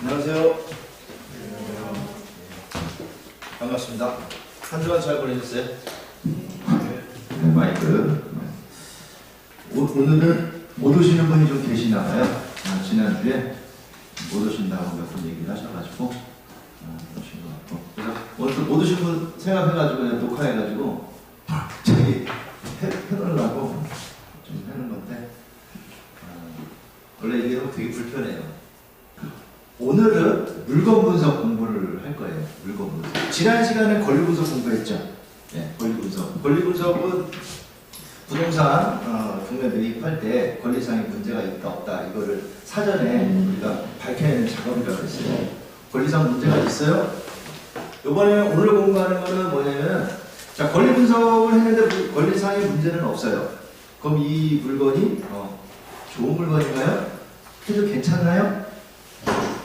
안녕하세요. 반갑습니다. 한 주간 잘 보내셨어요? 마이크. 오늘은 못 오시는 분이 좀 계시나 봐요. 지난주에 못 오신다고 몇 분 얘기를 하셔가지고 오신 것 같고. 그래서 오늘 못 오신 분 생각해가지고 그냥 녹화해가지고 저기 해놓으려고 좀 하는 건데 원래 이게 되게 불편해요. 오늘은 물건 분석 공부를 할 거예요. 물건 분석. 지난 시간에 권리 분석 공부했죠. 네, 권리 분석. 권리 분석은 부동산 경매 매입할 때 권리상의 문제가 있다 없다 이거를 사전에 우리가 밝혀내는 작업이라고 했어요. 권리상 문제가 있어요? 이번에 오늘 공부하는 거는 뭐냐면 자 권리 분석을 했는데 권리상의 문제는 없어요. 그럼 이 물건이 좋은 물건인가요? 해도 괜찮나요?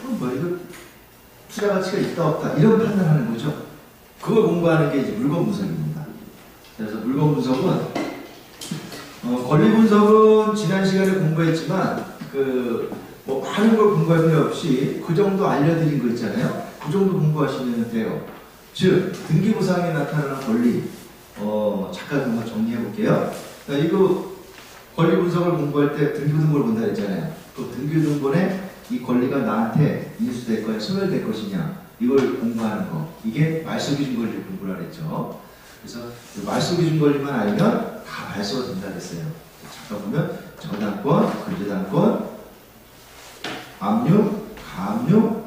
뭐 이거 투자 가치가 있다 없다 이런 판단하는 거죠. 그걸 공부하는 게 이제 물건 분석입니다. 그래서 물건 분석은 권리 분석은 지난 시간에 공부했지만 뭐 많은 걸 공부할 필요 없이 그 정도 알려드린 거 있잖아요. 그 정도 공부하시면 돼요. 즉 등기부상에 나타나는 권리 잠깐 한번 정리해 볼게요. 이거 권리 분석을 공부할 때 등기부등본을 본다 했잖아요. 그 등기부등본에 이 권리가 나한테 인수될 거냐 소멸될 것이냐 이걸 공부하는 거 이게 말소기준 권리 공부를 했죠. 그래서 말소기준 권리만 알면 다 말소가 된다 그랬어요. 잠깐 보면 저당권, 근저당권, 압류, 가압류,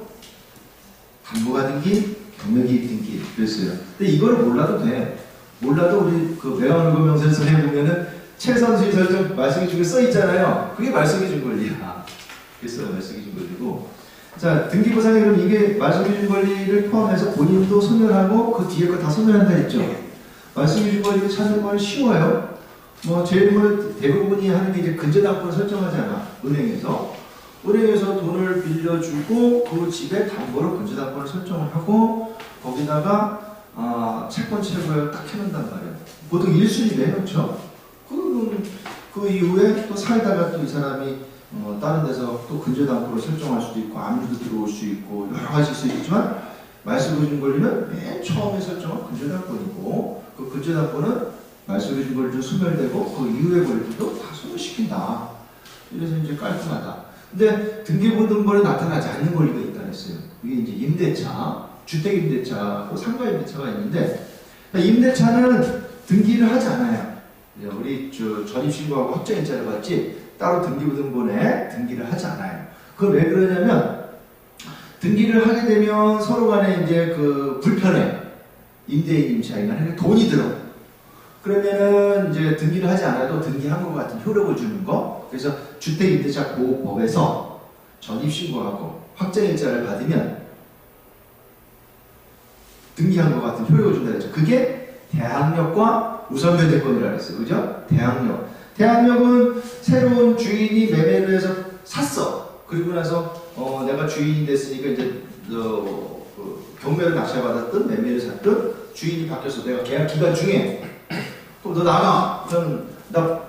담보가 등기, 경매기입 등기 그랬어요. 근데 이거를 몰라도 돼. 몰라도 우리 그 매각물건명세서에 보면은 최선수의 설정 말소기준에 써 있잖아요. 그게 말소기준 권리야. 그래서 말소기준 권리고 자 등기부상에 그럼 이게 말소기준 권리를 포함해서 본인도 소멸하고 그 뒤에 거 다 소멸한다 했죠. 말소기준 권리를 찾는 건 쉬워요. 뭐 제일 대부분이 하는 게 이제 근저당권을 설정하잖아. 은행에서 돈을 빌려주고 그 집에 담보로 근저당권을 설정을 하고 거기다가 채권 채무를 딱 해놓는단 말이에요. 보통 1순위로 해놓죠. 그 이후에 또 살다가 또 이 사람이 다른 데서 또 근저당권을 설정할 수도 있고 압류도 들어올 수 있고 여러 가지 수 있지만 말소기준 권리는 맨 처음에 설정한 근저당권이고 그 근저당권은 말소기준 권리도 소멸되고 그 이후의 권리도 다 소멸시킨다. 그래서 이제 깔끔하다. 근데 등기부등본에 나타나지 않는 권리가 있다 그랬어요. 이게 이제 임대차, 주택임대차, 상가임대차가 있는데 임대차는 등기를 하지 않아요. 우리 전입신고하고 확정일자를 받지 따로 등기부등본에 등기를 하지 않아요. 그건 왜 그러냐면 등기를 하게 되면 서로 간에 이제 불편해. 임대인 임차인 간에 돈이 들어. 그러면은 이제 등기를 하지 않아도 등기한 것 같은 효력을 주는 거. 그래서 주택임대차 보호법에서 전입신고하고 확정일자를 받으면 등기한 것 같은 효력을 준다 그랬죠. 그게 대항력과 우선변제권이라고 했어요. 그죠? 대항력. 대항력은 새로운 주인이 매매를 해서 샀어. 그리고 나서 내가 주인이 됐으니까 이제 경매를 낙찰받았든 매매를 샀든 주인이 바뀌어서 내가 계약 기간 중에 그럼 너 나가. 그럼 나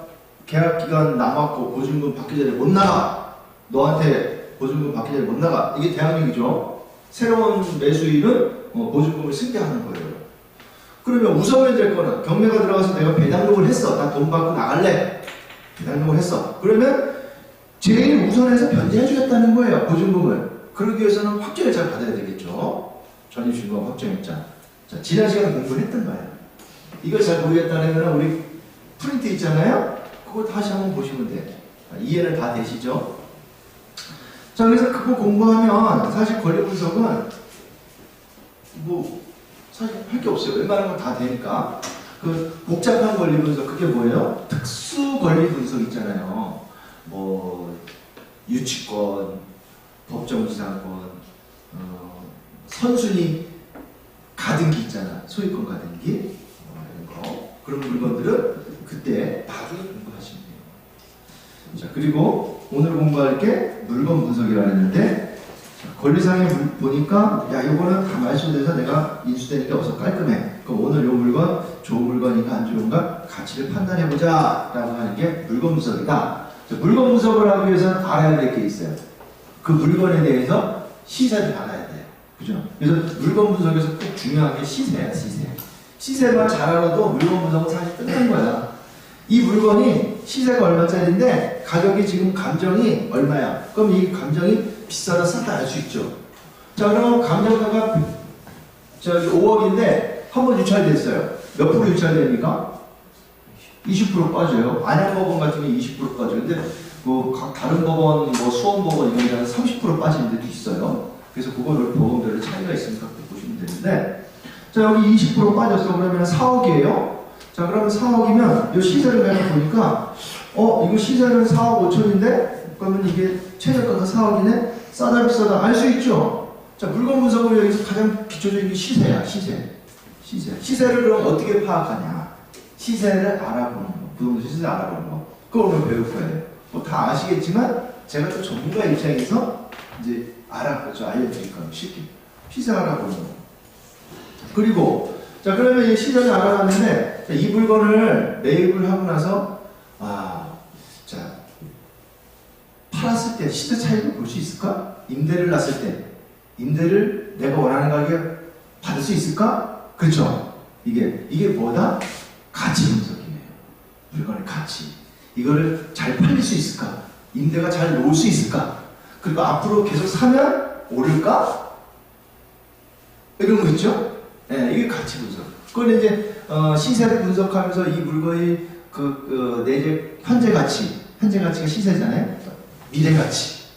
계약 기간 남았고 보증금 받기 전에 못 나가. 너한테 보증금 받기 전에 못 나가. 이게 대항력이죠. 새로운 매수인은 보증금을 승계하는 거예요. 그러면 우선변제권은 경매가 들어가서 내가 배당금을 했어. 나 돈 받고 나갈래. 배당금을 했어. 그러면 제일 우선해서 변제해주겠다는 거예요. 보증금을. 그러기 위해서는 확정일자를 받아야 되겠죠. 전입신고와 확정일자. 자, 지난 시간에 공부를 했던 거예요. 이걸 잘 모르겠다는 우리 프린트 있잖아요. 그거 다시 한번 보시면 돼. 이해는 다 되시죠? 자, 그래서 그거 공부하면 사실 권리 분석은 사실 할 게 없어요. 웬만한 건 다 되니까. 복잡한 권리 분석, 그게 뭐예요? 특수 권리 분석 있잖아요. 유치권, 법정지상권, 선순위 가등기 있잖아. 소유권 가등기. 이런 거. 그런 물건들은 그때 나중에 공부하시면 돼요. 자, 그리고 오늘 공부할 게 물건 분석이라고 했는데, 권리상에 보니까 요거는 다 말소돼서 내가 인수되니까 어서 깔끔해. 그럼 오늘 요 물건 좋은 물건인가 안 좋은가 가치를 판단해보자 라고 하는 게 물건 분석이다. 물건 분석을 하기 위해서는 알아야 될 게 있어요. 그 물건에 대해서 시세를 알아야 돼요. 그죠? 그래서 물건 분석에서 꼭 중요한 게 시세야, 시세. 시세만 잘 알아도 물건 분석은 사실 끝난 거야. 이 물건이 시세가 얼마짜리인데 가격이 지금 감정이 얼마야? 그럼 이 감정이 비싸다 싸다 알 수 있죠. 자, 그러면 감정가가 저기 5억인데 한번 유찰됐어요. 몇 프로 유찰됩니까? 20% 빠져요. 안양법원 같은 경우 20% 빠져요. 근데 뭐 각 다른 법원, 뭐 수원법원 이런 데는 30% 빠지는 데도 있어요. 그래서 그거를 법원별로 차이가 있으니까 보시면 되는데, 자, 여기 20% 빠졌어. 그러면 4억이에요. 자, 그러면 4억이면 이 시세를 내가 보니까 이거 시세는 4억 5천인데 그러면 이게 최저가가 4억이네? 싸다 비싸다 알 수 있죠. 자, 물건 분석을 여기서 가장 기초적인 게 시세야. 시세를 그럼 어떻게 파악하냐? 시세를 알아보는 거. 부동산 시세 알아보는 거. 그걸 오늘 배울 거예요. 뭐 다 아시겠지만 제가 또 전문가 입장에서 이제 알려드릴 거예요. 쉽게. 시세 알아보는 거. 그리고 자, 그러면 이 시세를 알아봤는데 이 물건을 매입을 하고 나서 자, 팔았을 때 시세 차익을 볼 수 있을까? 임대를 놨을 때 임대를 내가 원하는 가격에 받을 수 있을까? 그렇죠? 이게 뭐다? 가치 분석이에요. 물건의 가치. 이거를 잘 팔릴 수 있을까? 임대가 잘 놓을 수 있을까? 그리고 앞으로 계속 사면 오를까? 이런 거 있죠? 네, 이게 가치 분석. 그건 이제 시세를 분석하면서 이 물건의 내재 현재 가치가 시세잖아요. 미래 가치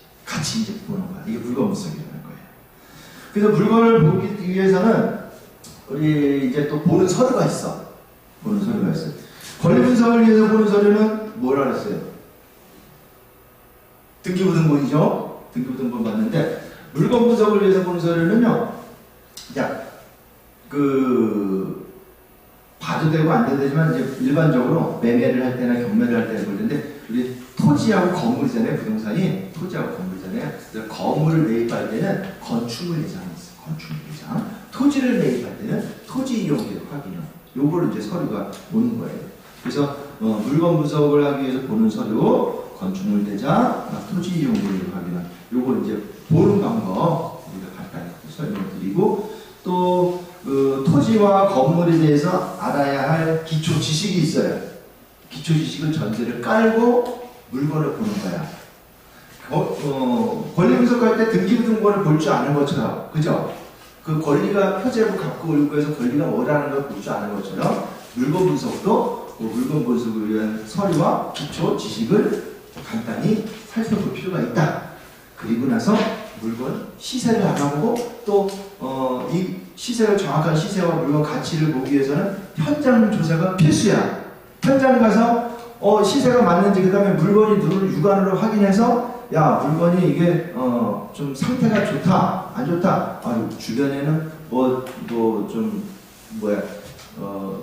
이제 보는 거야. 이게 물건 분석이라는 거예요. 그래서 물건을 보기 위해서는 우리 이제 또 보는 서류가 있어. 권리 분석을 위해서 보는 서류는 뭐라 그랬어요? 등기부등본이죠. 등기부등본 봤는데 물건 분석을 위해서 보는 서류는요. 자, 봐도 되고 안 돼도 되지만 이제 일반적으로 매매를 할 때나 경매를 할 때는 볼 텐데 우리 토지하고 건물이잖아요. 부동산이 토지하고 건물이잖아요. 그래서 건물을 매입할 때는 건축물 예정이 있어요. 건축물 예정. 토지를 매입할 때는 토지 이용계획 확인을. 요거를 이제 서류가 오는 거예요. 그래서 물건 분석을 하기 위해서 보는 서류, 건축물 대장, 토지 이용계획 확인을. 요걸 이제 보는 방법 우리가 간단히 설명을 드리고 또 토지와 건물에 대해서 알아야 할 기초 지식이 있어요. 기초 지식은 전제를 깔고 물건을 보는 거야. 권리 분석할 때 등기부등본을 볼 줄 아는 것처럼, 그죠? 그 권리가 표제로 갖고 올고 해서 권리가 뭐라는 걸 볼 줄 아는 것처럼 물건 분석도 물건 분석을 위한 서류와 기초 지식을 간단히 살펴볼 필요가 있다. 그리고 나서 물건 시세를 알아보고 또 이 시세를 정확한 시세와 물건 가치를 보기 위해서는 현장 조사가 필수야. 현장 가서 시세가 맞는지 그다음에 물건이 누를 육안으로 확인해서 야 물건이 이게 좀 상태가 좋다 안 좋다. 주변에는 좀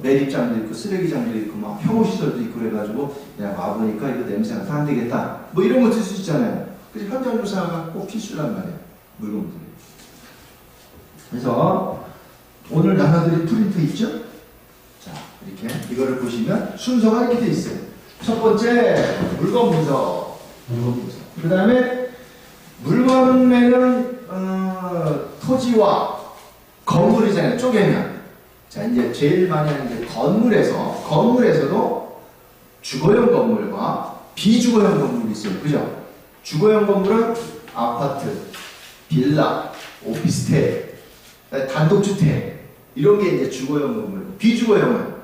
매립장도 있고 쓰레기장도 있고 막 혐오시설도 있고 그래가지고 야 와보니까 이거 냄새가 다 안 되겠다. 뭐 이런 거 들 수 있잖아요. 그래서 현장 조사가 꼭 필수란 말이에요. 물건들이. 그래서 오늘 나눠드린 프린트 있죠? 자, 이렇게 이거를 보시면 순서가 이렇게 돼 있어요. 첫 번째 물건 분석. 그 다음에 물건에는 토지와 건물이잖아요. 쪼개면. 자, 이제 제일 많이 하는 게 건물에서도 주거용 건물과 비주거용 건물이 있어요. 그죠? 주거용 건물은 아파트, 빌라, 오피스텔, 단독주택 이런 게 이제 주거용 건물이고 비주거용은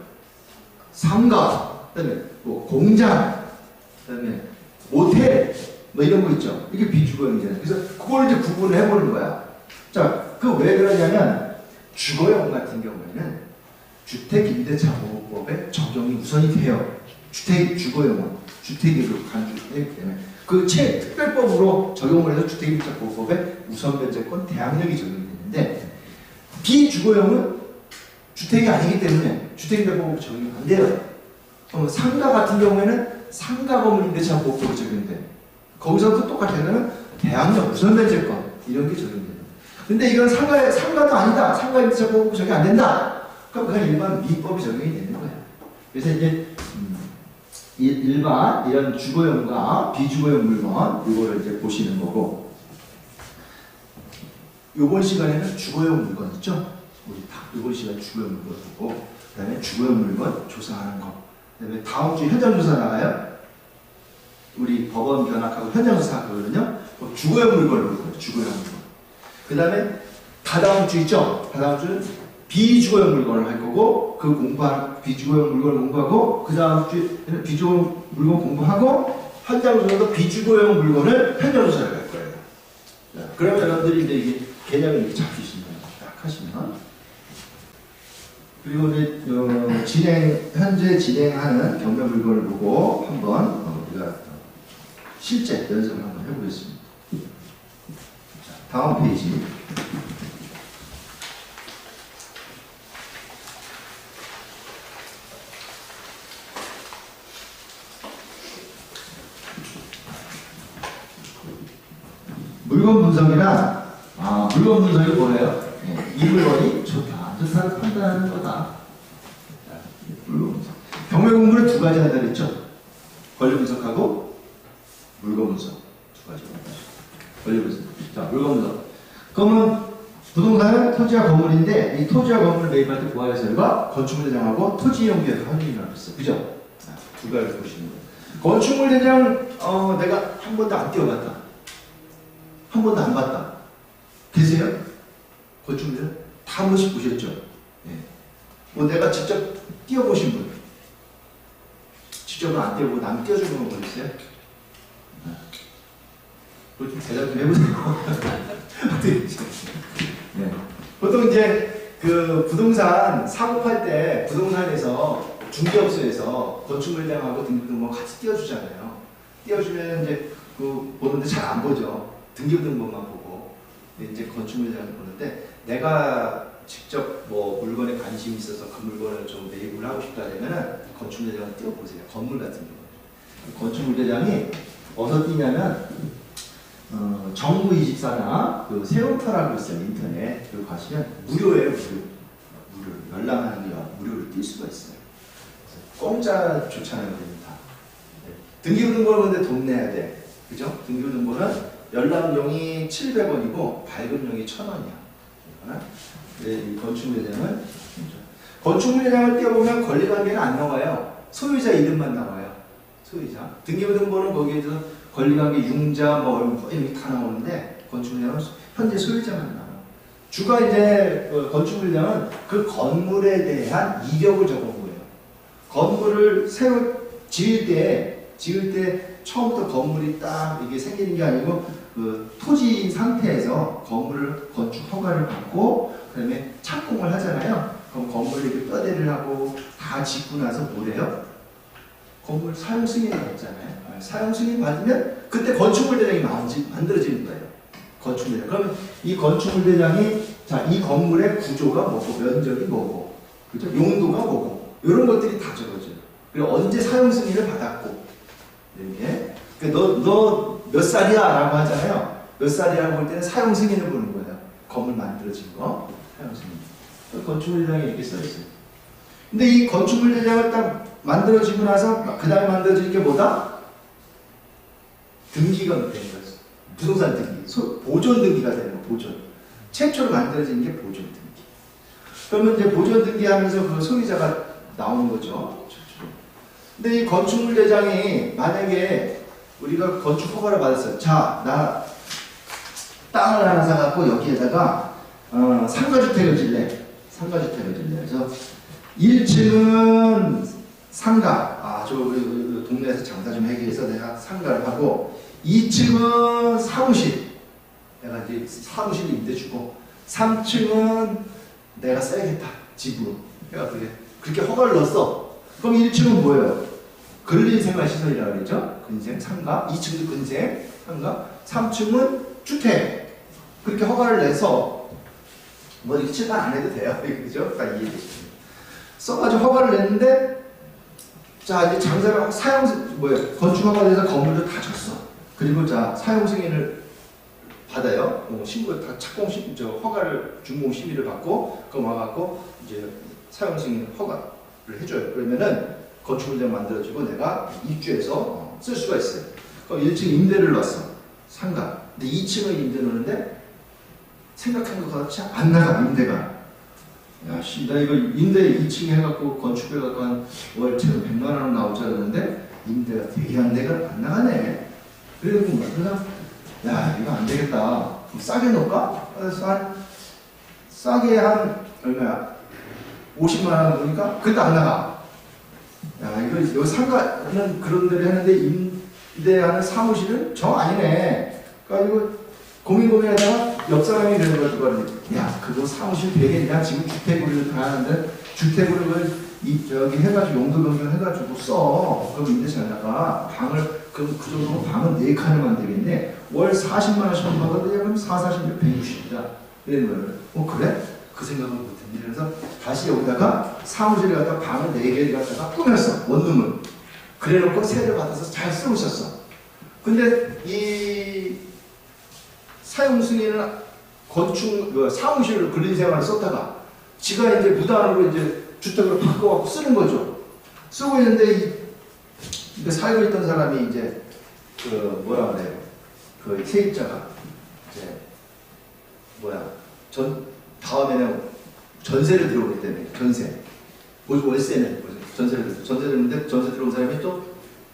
상가, 그다음에 공장, 그다음에 모텔 뭐 이런 거 있죠. 이게 비주거용이잖아요. 그래서 그걸 이제 구분을 해보는 거야. 자, 왜 그러냐면 주거용 같은 경우에는 주택임대차보호법에 적용이 우선이 돼요. 주거용은 주택으로 간주되기 때문에 그 특별법으로 적용을 해서 주택임대차보호법에 우선 변제권 대항력이 적용이 되는데 비주거용은 주택이 아니기 때문에 주택임대보호법 적용이 안 돼요. 상가 같은 경우에는 상가건물임대차보호법이 적용돼요. 거기서도 똑같아요. 대항력 우선 변제권 이런 게 적용돼요. 근데 이건 상가도 아니다. 상가임대차보호법 적용 안 된다. 그럼 그냥 일반 민법이 적용이 되는 거예요. 그래서 이제 일반 이런 주거용과 비주거용 물건 이거를 이제 보시는 거고 요번 시간에는 주거용 물건 있죠? 우리 이번 시간 주거용 물건 보고, 그 다음에 주거용 물건 조사하는 거. 그 다음에 다음 주에 현장조사 나가요? 우리 법원 견학하고 현장조사 하거든요? 주거용 물건을 볼 거예요. 주거용 물건. 그 다음에 다다음 주 있죠? 다다음 주는 비주거용 물건을 할 거고, 그 공부한 비주거용 물건을 공부하고, 그 다음 주에는 비주거용 물건 공부하고, 현장조사도 비주거용 물건을 현장조사를 할 거예요. 자, 그러면 여러분들이 이제 이게 개념을 이렇게 잡히시면 딱 하시면. 그리고 이제 현재 진행하는 경매 물건을 보고 한번 우리가 실제 연습을 한번 해보겠습니다. 자, 다음 페이지. 물건 분석이란, 물건 분석이 뭐예요? 이 물건이 좋다, 좋다를 판단하는 거다. 물건 분석. 경매 공부는 두 가지 한다 그랬죠? 권리 분석하고 물건 분석. 두 가지 한다. 권리 분석. 자, 물건 분석. 그러면 부동산은 토지와 건물인데, 이 토지와 건물을 매입할 때 부하예설과 건축물대장하고 토지이용계획 확인이라고 했어요. 그죠? 두 가지 보시는 거예요. 건축물대장, 내가 한 번도 안 띄워봤다. 한 번도 안 봤다. 계세요? 건축물대장? 다 한 번씩 보셨죠? 예. 뭐 내가 직접 띄워보신 분? 직접은 안 띄워보고 남 띄워주는 거 있어요? 그거 좀 대답 좀 해보세요. 네. 보통 이제 그 부동산 사고 팔 때 부동산에서 중개업소에서 건축물대장하고 등기부등본 같이 띄워주잖아요. 띄워주면 이제 그 보는데 잘 안 보죠. 등기부등본만 보고. 이제 건축물대장을 보는데 내가 직접 뭐 물건에 관심이 있어서 그 물건을 좀 매입을 하고 싶다 하면은 건축물대장을 띄워보세요. 건물 같은 경우. 건축물대장이 어디서 띄냐면 정부24나 그 세운터라고 있어요. 인터넷. 여기 가시면 무료예요. 무료. 열람하는 게 무료로 뛸 수가 있어요. 공짜 좋잖아요. 다. 등기부등본은 근데 돈 내야 돼. 그죠? 등기부등본은 열람용이 700원이고 발급용이 1,000원이야. 이 건축물대장은 건축물대장을 띄워보면 권리관계는 안 나와요. 소유자 이름만 나와요. 소유자. 등기부등본은 거기에서 권리관계 융자 뭐 이렇게 다 나오는데 건축물대장은 현재 소유자만 나와요. 주가 이제 건축물대장은 그 건물에 대한 이력을 적은 거예요. 건물을 새로 지을 때 처음부터 건물이 딱 이게 생기는 게 아니고 그 토지 상태에서 건물을 건축 허가를 받고 그다음에 착공을 하잖아요. 그럼 건물을 이렇게 뼈대를 하고 다 짓고 나서 뭐래요? 건물 사용 승인을 받잖아요. 사용 승인 받으면 그때 건축물대장이 만들어지는 거예요. 건축물대장. 그러면 이 건축물대장이 자, 이 건물의 구조가 뭐고 면적이 뭐고 그죠? 용도가 뭐고 이런 것들이 다 적어져요. 그리고 언제 사용 승인을 받았고 이렇게 너 몇 살이야? 라고 하잖아요. 몇 살이라고 볼 때는 사용 승인을 보는 거예요. 건물 만들어진 거. 사용 승인. 건축물대장이 이렇게 써있어요. 근데 이 건축물대장을 딱 만들어지고 나서 그 다음에 만들어질 게 뭐다? 등기가 되는 거예요. 부동산 등기. 보존 등기가 되는 거. 보존. 최초로 만들어진 게 보존 등기. 그러면 이제 보존 등기 하면서 그 소유자가 나오는 거죠. 근데 이 건축물대장이 만약에 우리가 건축 허가를 받았어요. 자, 나 땅을 하나 사갖고 여기에다가 상가주택을 질래. 상가주택을 질래. 그래서 1층은 상가. 저 동네에서 장사 좀 하기 위해서 내가 상가를 하고 2층은 사무실. 내가 이제 사무실 임대 주고 3층은 내가 써야겠다. 집으로. 해갖고 그렇게 허가를 넣었어. 그럼 1층은 뭐예요? 근린생활시설이라고 그랬죠? 근생, 상가. 2층도 근생, 상가. 3층은 주택. 그렇게 허가를 내서 뭐 이렇게 칠판 안 해도 돼요. 그죠? 다 이해되시죠? 써가지고 허가를 냈는데 자 이제 장사를 건축 허가돼서 건물도 다 졌어. 그리고 자 사용 승인을 받아요. 신고 다 착공 허가를 준공 심의를 받고 그거 와갖고 이제 사용 승인 허가를 해줘요. 그러면은 건축물대장 만들어지고 내가 입주해서 쓸 수가 있어요. 그럼 1층 임대를 넣었어. 상가. 근데 2층을 임대 넣는데 생각한 것 같이 안 나가, 임대가. 야, 씨, 나 이거 임대 2층 해갖고 건축해갖고 한 월 최소 100만 원 나올 줄 알았는데 임대가 되게 안 나가네. 그래갖고 그래서 야, 이거 안 되겠다. 좀 싸게 놓을까? 그래서 싸게 한 얼마야? 50만 원 그러니까 그래도 안 나가. 야, 이거 상가는 그런 데를 하는데 임대하는 사무실은 정 아니네. 그러니까 이거 고민하다가 옆 사람이 그러는 거야, 그거를. 야, 그거 사무실 되겠냐? 지금 주택을 다 하는데 주택을 저기 해가지고 용도 변경 해가지고 써. 그럼 임대 잘 나가. 방을 그 정도로 방은 4칸이면 되겠네. 월 40만 원씩만 받아도 그럼 4, 40면 160이다. 이러는 거예요. 그래? 그 생각은 못했네. 그래서 다시 여기다가 사무실에 갖다 방을 4개를 갖다가 꾸몄어. 원룸을. 그래 놓고 세를 받아서 잘 쓰고 있었어. 근데 이 사용 승인은 건축, 사무실을 근린생활을 썼다가 지가 이제 무단으로 이제 주택으로 바꿔갖고 쓰는 거죠. 쓰고 있는데 살고 있던 사람이 이제 뭐라 그래요? 그 세입자가 이제 다음에는 전세를 들어오기 때문에 전세. 월세는 전세를 했는데 전세 들어온 사람이 또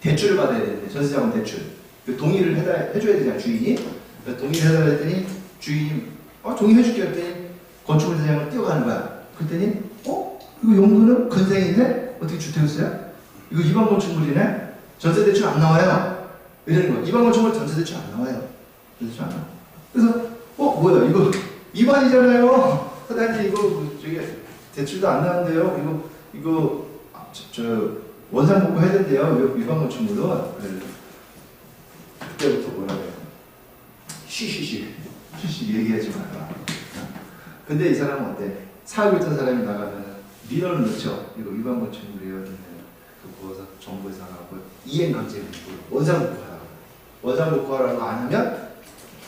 대출을 받아야 되는데 전세자금 대출. 그 동의를 해줘야 되잖아, 주인이. 동의를 해달라 했더니 주인이 동의해줄게 했더니 건축물대장을 뛰어가는 거야. 그랬더니 이거 용도는 건생인데 어떻게 주택을 써요? 이거 일반 건축물이네? 전세대출 안 나와요. 이러는 거야. 일반 건축물 전세대출 안 나와요. 전세대출 안 나와. 그래서 뭐야 이거 위반이잖아요. 사장님 이거 저기 대출도 안 나는데요. 이거 원상 복구해야 된대요. 일반 건축물은. 그때부터 뭐라 그래요? 쉬쉬 얘기하지 마라. 근데 이 사람은 어때? 살고 있던 사람이 나가면 민원을 넣죠. 이거 위반 건축물이에요. 그거서 정부에서 나가고 이행 강제로 원상 복구하라고. 원상 복구하라고 안 하면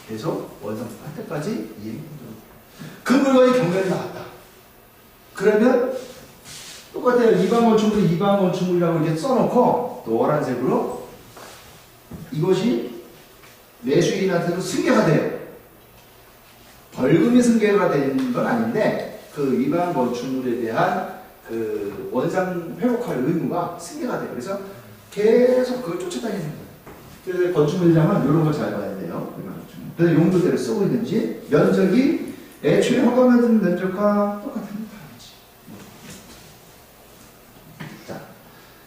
계속 원상 복구할 때까지 이행. 그 물건이 경매에 나왔다. 그러면 똑같아요. 위반 건축물이 위반 건축물이라고 이렇게 써놓고 노란색으로 이것이 매수인한테도 승계가 돼요. 벌금이 승계가 되는 건 아닌데 그 위반 건축물에 대한 그 원상 회복할 의무가 승계가 돼요. 그래서 계속 그걸 쫓아다니는 거예요. 그래서 건축물장은 이런 걸 잘 봐야 돼요. 그래서 용도대로 쓰고 있는지 면적이 애초에 허가받은 면적과 똑같은 다르지. 자,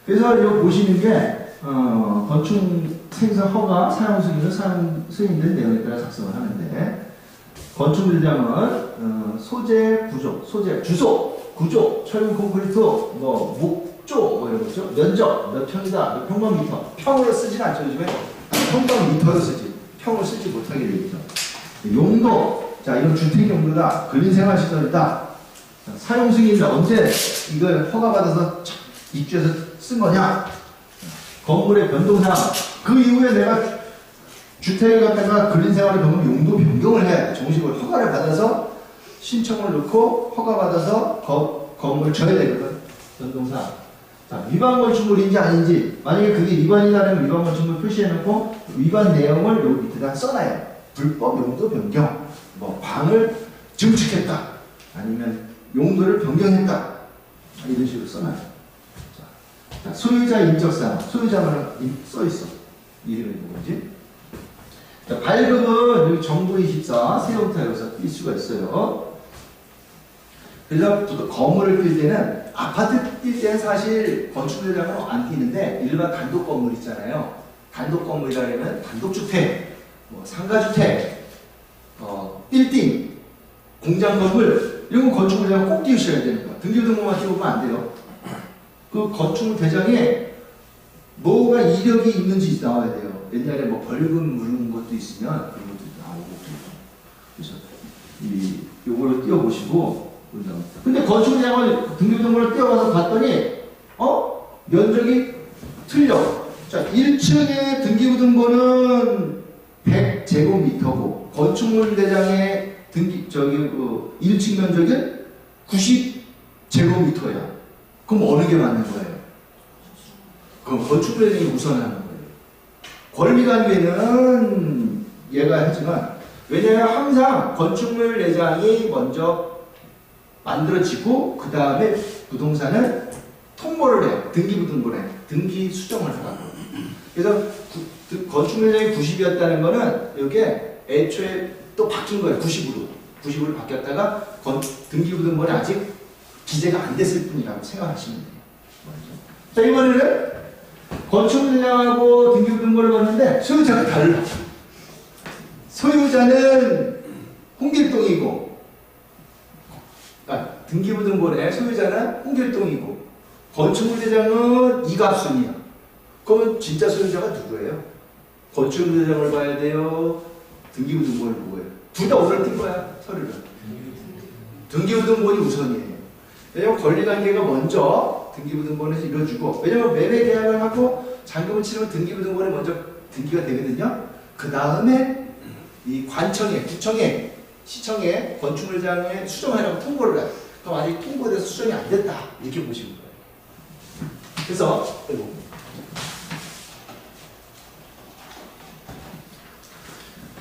그래서 이거 보시는 게 건축 생산 허가 사용 승인은 사용 승인된 내용에 따라 작성을 하는데 건축물장은 소재, 구조, 소재, 주소, 구조, 철근 콘크리트, 목조, 이런 거죠. 면적, 몇 평이다, 몇 평방미터. 평으로 쓰진 않죠. 요즘에 평방미터로 쓰지. 평으로 쓰지 못하게 되겠죠. 용도, 자, 이건 주택 용도다. 근린생활시설이다. 사용 승인은 언제 이걸 허가받아서 입주해서 쓴 거냐? 건물의 변동사항. 그 이후에 내가 주택을 갖다가 근린생활의 용도 변경을 해야 돼. 정식으로 허가를 받아서 신청을 넣고 허가받아서 건물을 줘야 되거든. 변동사항. 자, 위반 건축물인지 아닌지. 만약에 그게 위반이라면 위반 건축물 표시해놓고 위반 내용을 여기 밑에다 써놔요. 불법 용도 변경. 방을 증축했다. 아니면 용도를 변경했다. 이런 식으로 써놔요. 자, 소유자 인적사항. 소유자만 써있어. 이름이 뭐지? 자, 발급은 여기 정부24 세부터 여기서 뛸 수가 있어요. 그래서 건물을 뛸 때는 아파트 뛸 때는 사실 건축물이라고 안 뛰는데 일반 단독 건물 있잖아요. 단독 건물이라면 단독주택, 상가주택, 빌딩, 공장 건물 이런 거 건축물이라면 꼭 띄우셔야 되는 거야. 등기부등본만 띄우면 안 돼요. 그 건축물 대장에 뭐가 이력이 있는지 나와야 돼요. 옛날에 벌금 물은 것도 있으면 그런 것도 나오고 그래서 요거를 띄워보시고 근데 건축장을 등기부등본을 띄워가서 봤더니 면적이 틀려. 자, 1층의 등기부등본은 100제곱미터고 건축물 대장의 1층 면적이 90제곱미터야. 그럼 어느 게 맞는 거예요? 그럼 건축물 대장이 우선하는 거예요. 권리관계는 얘가 하지만 왜냐하면 항상 건축물 대장이 먼저 만들어지고 그 다음에 부동산은 통보를 해요. 등기부등본에 등기 수정을 하라고. 그래서 건축물 대장이 90이었다는 거는 이게 애초에 또 바뀐 거예요. 90으로 바뀌었다가 등기부등본에 아직 기재가 안 됐을 뿐이라고 생각하시면 돼요. 자, 이번에는 건축물대장하고 등기부등본을 봤는데 소유자가 달라. 소유자는 홍길동이고, 등기부등본의 소유자는 홍길동이고, 건축물대장은 이갑순이야. 그러면 진짜 소유자가 누구예요? 건축물대장을 봐야 돼요? 등기부등본을 보고 해요? 둘 다 오늘 띈 거야, 서류를. 등기부등본이 우선이에요. 왜냐면 권리관계가 먼저 등기부등본에서 이루어지고, 왜냐면 매매 계약을 하고 잔금을 치르면 등기부등본에 먼저 등기가 되거든요. 그 다음에 이 관청에, 구청에, 시청에 건축물장에 수정하라고 통보를 해요. 그럼 아직 통보돼서 수정이 안 됐다 이렇게 보시면 돼요. 그래서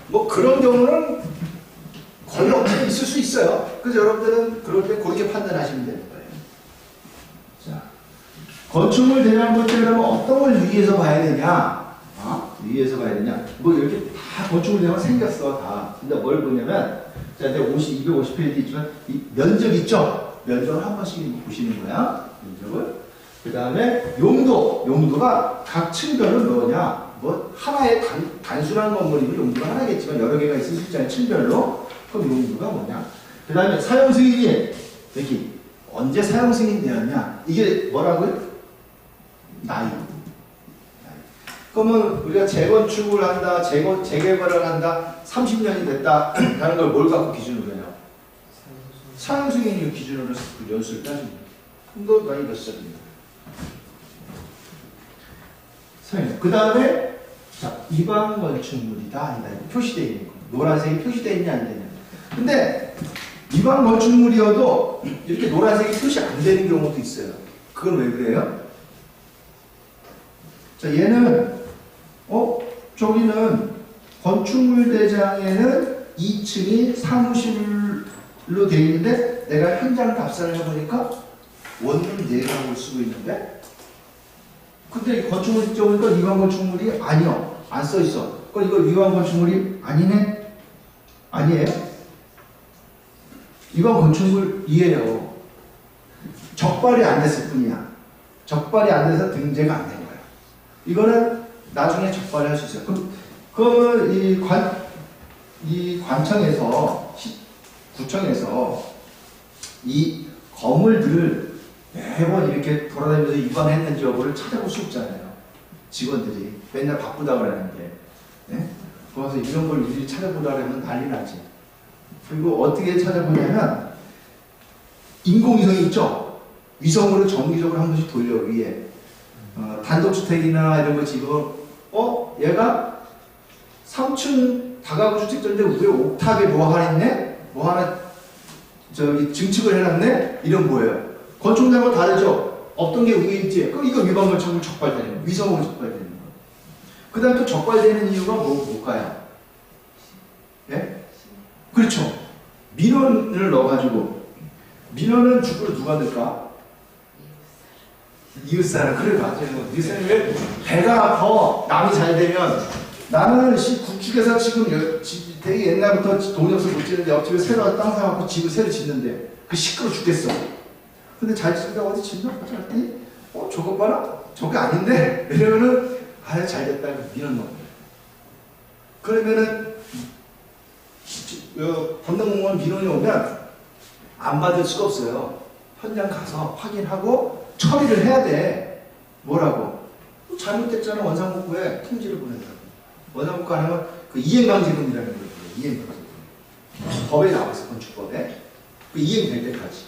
뭐 그런 경우는 거의 없이 있을 수 있어요. 그래서 여러분들은 그럴 때 그렇게 판단하시면 되는 거예요. 자, 건축물 대장 볼 때 그러면 어떤 걸 유의해서 봐야 되냐? 유의해서 봐야 되냐? 뭐 이렇게 다 건축물 대장은 생겼어 다. 근데 뭘 보냐면, 자, 내가 250페이지 있지만 이 면적 있죠? 면적을 한 번씩 보시는 거야. 면적을. 그 다음에 용도가 각 층별은 뭐냐? 뭐 하나의 단순한 건물이면 용도가 하나겠지만 여러 개가 있을 수 있잖아요. 층별로. 그럼 용도가 뭐냐? 그 다음에 사용 승인이 여기 언제 사용 승인 되었냐? 이게 뭐라고요? 나이. 그러면 우리가 재건축을 한다, 재개발을 한다, 30년이 됐다 라는 걸 뭘 갖고 기준으로 해요? 사용 승인을 기준으로 그 연수를 따집니다. 그럼 너 나이 몇 살이냐? 그 다음에 자, 이방 건축물이다 아니다 표시되어 있는 거. 노란색이 표시되어 있냐 안 되냐. 근데 이방 건축물이어도 이렇게 노란색이 표시 안 되는 경우도 있어요. 그건 왜 그래요? 자, 얘는 저기는 건축물 대장에는 2층이 사무실로 되어 있는데 내가 현장 답사를 해보니까 원룸 4강을 쓰고 있는데, 근데 건축물 쪽으니까 이방 건축물이 아니요. 안 써 있어. 그럼 이거 이방 건축물이 아니네? 아니에요? 이방 건축물이에요. 적발이 안 됐을 뿐이야. 적발이 안 돼서 등재가 안 된 거야. 이거는 나중에 적발을 할 수 있어요. 그러면 이 관청에서, 구청에서 이 건물들을 매번 이렇게 돌아다니면서 입안했는지 여부를 찾아볼 수 없잖아요. 직원들이 맨날 바쁘다고 그러는데, 네? 거기서 이런 걸 일일이 찾아보려고 하면 난리 나지. 그리고 어떻게 찾아보냐면 인공위성이 있죠. 위성으로 정기적으로 한 번씩 돌려 위에. 단독주택이나 이런 거 지금 얘가 3층 다가구 주택자인데 위에 옥탑에 뭐 하나 있네? 뭐 하나 저기 증축을 해놨네? 이런 뭐예요? 건축물하고 다르죠? 없던 게 위에 있지? 그럼 이거 위반 건축물 적발되는 거예요. 위성으로 적발되는 거예요. 그 다음에 또 적발되는 이유가 뭘까요? 예? 그렇죠. 민원을 넣어가지고, 민원은 주로 누가 넣을까? 이웃사람. 그래, 맞아요. 이웃사람이 왜 배가 아파? 남이 잘 되면. 나는 구축에서 지금 되게 옛날부터 돈이 없어서 못 짓는데 옆집에 새로 땅 사갖고 집을 새로 짓는데 그 시끄러 죽겠어. 근데 잘 짓는다고 어디 짓나? 했더니 저거 봐라? 저게 아닌데? 이러면은 잘 됐다. 민원 넣어. 그러면은 담당공무원 민원이 오면 안 받을 수가 없어요. 현장 가서 확인하고 처리를 해야 돼. 뭐라고? 잘못됐잖아. 원상복구에 통지를 보낸다고. 원상복구 안 하면 그 이행강제금이라는 걸 불러요. 이행강제금. 법에 나와 있어. 건축법에. 그 이행될 때까지.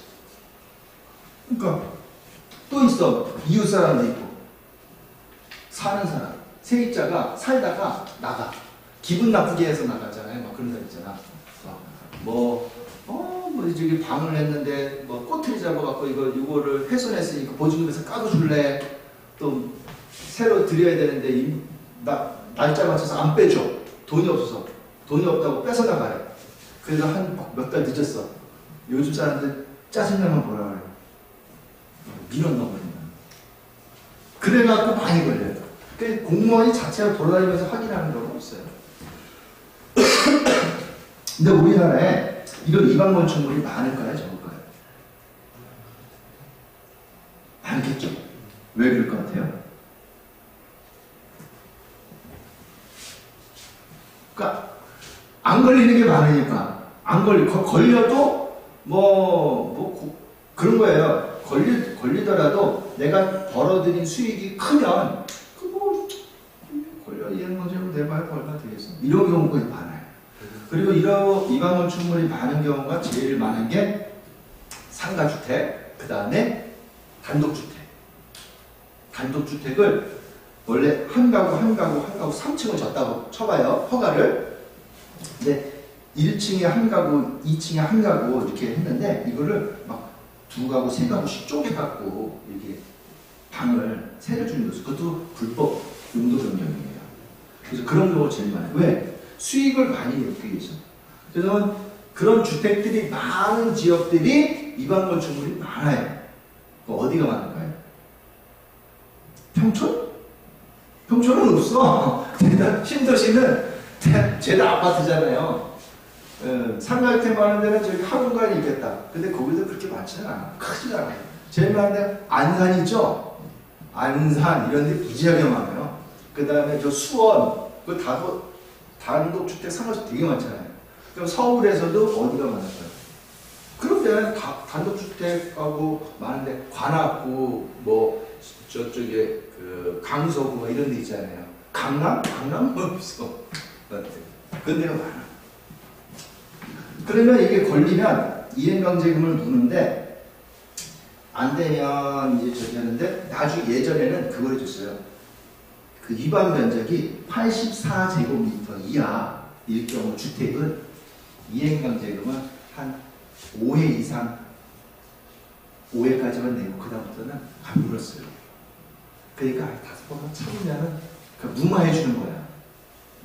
그러니까 또 있어. 이웃 사람도 있고 사는 사람. 세입자가 살다가 나가. 기분 나쁘게 해서 나가잖아요. 막 그런 사람 있잖아. 저기 방을 했는데 꼬투리 잡아갖고 이거를 훼손했으니까 보증금에서 까줘줄래? 또 새로 드려야 되는데 날짜 맞춰서 안 빼줘. 돈이 없어서. 돈이 없다고 뺏어나가요. 그래서 한 몇 달 늦었어. 요즘 사람들 짜증나면 뭐라 그래요? 민원 넣어버린다. 그래갖고 많이 걸려요. 그 공무원이 자체가 돌아다니면서 확인하는 경우가 없어요. 근데 우리나라에 이런 이방건축물이 많을까요? 적을까요? 많겠죠. 왜 그럴 것 같아요? 그러니까 안 걸리는 게 많으니까. 안 걸려도 그런 거예요. 걸리더라도 내가 벌어들인 수익이 크면 걸려 이행건축물 내봐야 얼마 되겠어. 이런 경우가 많아요. 그리고 이런 이방건축물이 많은 경우가 제일 많은 게 상가주택, 그 다음에 단독주택. 단독주택을 원래 한 가구 3층을 졌다고 쳐봐요. 허가를. 근데 1층에 한 가구, 2층에 한 가구 이렇게 했는데 이거를 막 2가구, 3가구씩 쪼개갖고 이렇게 방을 세를 주는 거죠. 그것도 불법 용도 변경이에요. 그래서 그런 경우가 제일 많아요. 왜? 수익을 많이 얻기 위해서. 그래서 그런 주택들이 많은 지역들이 이방건축물이 많아요. 어디가 많을까요? 평촌? 평촌은 없어. 신도시는 죄다 아파트잖아요. 상가주택 많은 데는 저기 학원관이 있겠다. 근데 거기도 그렇게 많지는 않아. 크지가 않아요. 제일 많은 데 안산 있죠? 안산 이런 데 무지하게 많아요. 그 다음에 저 수원, 그 단독주택 상가주택 되게 많잖아요. 그럼 서울에서도 어디가 많을까요? 그런 데는 단독주택하고 많은데 관악구, 저쪽에 그 강서구 이런 데 있잖아요. 강남? 강남은 없어. 그런 데가 많아. 그러면 이게 걸리면 이행강제금을 무는데 안 되면 이제 저기 하는데 나중에 예전에는 그걸 해줬어요. 그 위반 면적이 84제곱미터 이하일 경우 주택은 이행강제금은 한 5회 이상 5회까지만 내고 그다음부터는 안 물었어요. 그러니까 5번만 참으면은 무마해 주는 거야.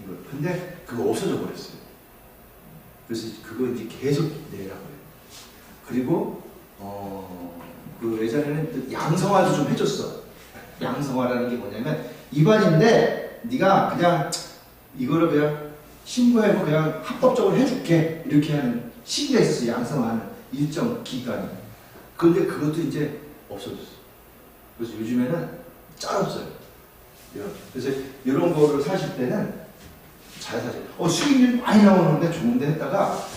이걸. 근데 그거 없어져 버렸어요. 그래서 그거 이제 계속 내라고 해요. 그리고 그 예전에는 양성화도 좀 해줬어. 양성화라는 게 뭐냐면 위반인데 네가 그냥 이거를 그냥 신고해고 그냥 합법적으로 해줄게 이렇게 하는 시기가 있었어요. 양성화는 일정 기간이. 그런데 그것도 이제 없어졌어. 그래서 요즘에는 짤 없어요. 그래서 이런 거를 사실 때는 잘 사세요. 수익률 많이 나오는데 좋은데 했다가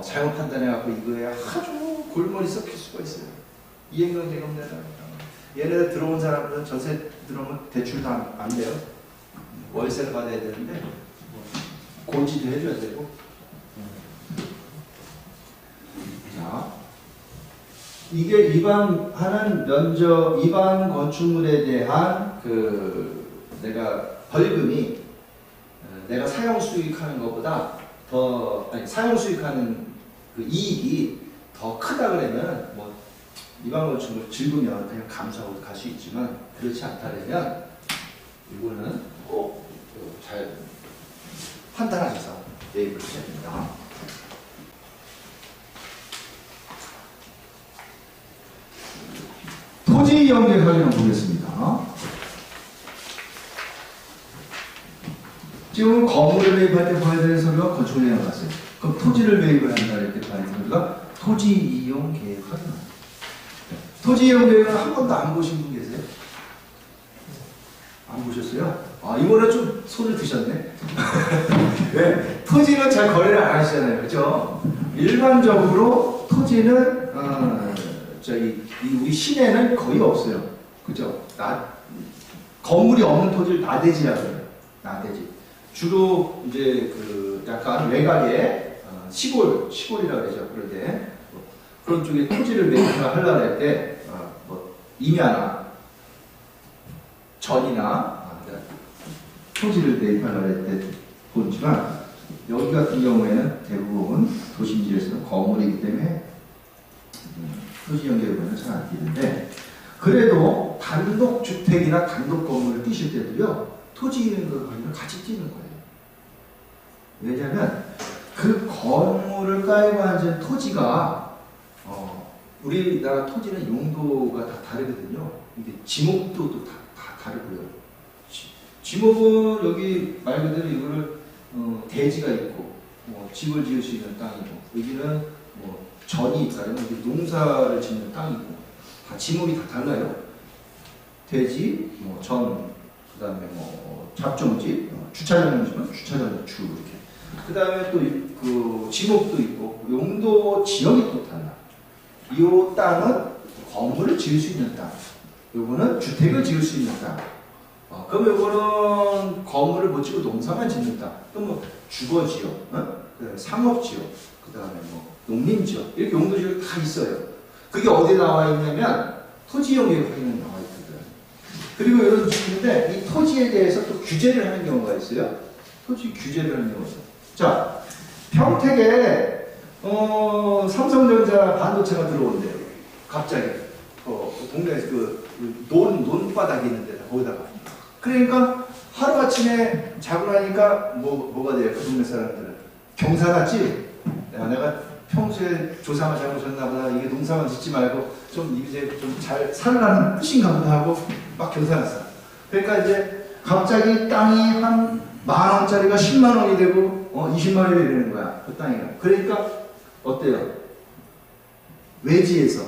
잘못 판단해갖고 이거에 아주 골머리 썩힐 수가 있어요. 이행강제금 내라. 얘네들 들어온 사람들은 전세 들어오면 대출도 안 돼요. 월세를 받아야 되는데 고지도 해줘야 되고. 자, 이게 위반하는 위반 건축물에 대한 내가 벌금이 내가 사용 수익하는 것보다 사용 수익하는 그 이익이 더 크다 그러면 위반 건축물 즐기면 그냥 감수하고 갈 수 있지만 그렇지 않다면 이거는 꼭 잘 판단하셔서 매입을 하셔야 됩니다. 토지 연계 관련 보겠습니다. 지금 건물을 매입할 때 봐야 되는 서류가 건축물에 나갔어요. 그럼 토지를 매입을 한다 할 때 봐야 되는 서류가 토지 이용 계획 확인. 토지 이용 계획은 한 번도 안 보신 분 계세요? 안 보셨어요? 이번에 좀 손을 드셨네. 네, 토지는 잘 거래를 안 하시잖아요, 그렇죠? 일반적으로 토지는 우리 시내는 거의 없어요, 그죠? 건물이 없는 토지를 나대지라고 해요. 나대지. 주로 이제 약간 외곽에 시골이라고 그러죠. 그런데 그런 쪽에 토지를 매입하려고 할 때 임야나 전이나 토지를 매입하려고 할 때 보지만 여기 같은 경우에는 대부분 도심지에서는 건물이기 때문에 토지 연계로는 잘 안 뛰는데 그래도 단독주택이나 단독 건물을 뛰실 때도요 토지 있는 거 같이 뛰는 거예요. 왜냐면 그 건물을 깔고 앉은 토지가 우리나라 토지는 용도가 다 다르거든요. 이게 지목도 또 다 다르고요. 지목은 여기 말 그대로 이거를 대지가 있고 집을 지을 수 있는 땅이고, 여기는 전이 있다면 여기 농사를 짓는 땅이고, 다 지목이 다 달라요. 대지, 전, 그 다음에 잡종지, 주차장이지만 주차장 주 이렇게. 그 다음에 또 그 지목도 있고 용도 지역이 또 달라. 이 땅은 건물을 지을 수 있는 땅, 요거는 주택을 지을 수 있는 땅. 그럼 요거는 건물을 못 짓고 농사만 짓는 땅. 그럼 주거지역, 그다음에 상업지역, 그 다음에 농림지역, 이렇게 용도지역이 다 있어요. 그게 어디에 나와 있냐면 토지용역 확인에 나와 있거든. 그리고 이런 식인데 이 토지에 대해서 또 규제를 하는 경우가 있어요. 토지 규제를 하는 경우가 있어요. 자, 평택에 삼성전자 반도체가 들어온대요. 갑자기 동네에서 논바닥이 있는데 거기다가. 그러니까 하루아침에 자고 나니까 뭐가 돼요? 그 동네 사람들은 경사 같지? 내가 평소에 조사만 잘못했나 보다, 이게 농사만 짓지 말고 좀 이제 좀 잘 살라는 뜻인가 보다 하고 막 경사났어. 그러니까 이제 갑자기 땅이 한 10,000원짜리가 10만 원이 되고 20만 원이 되는 거야. 그 땅이가. 그러니까 어때요? 외지에서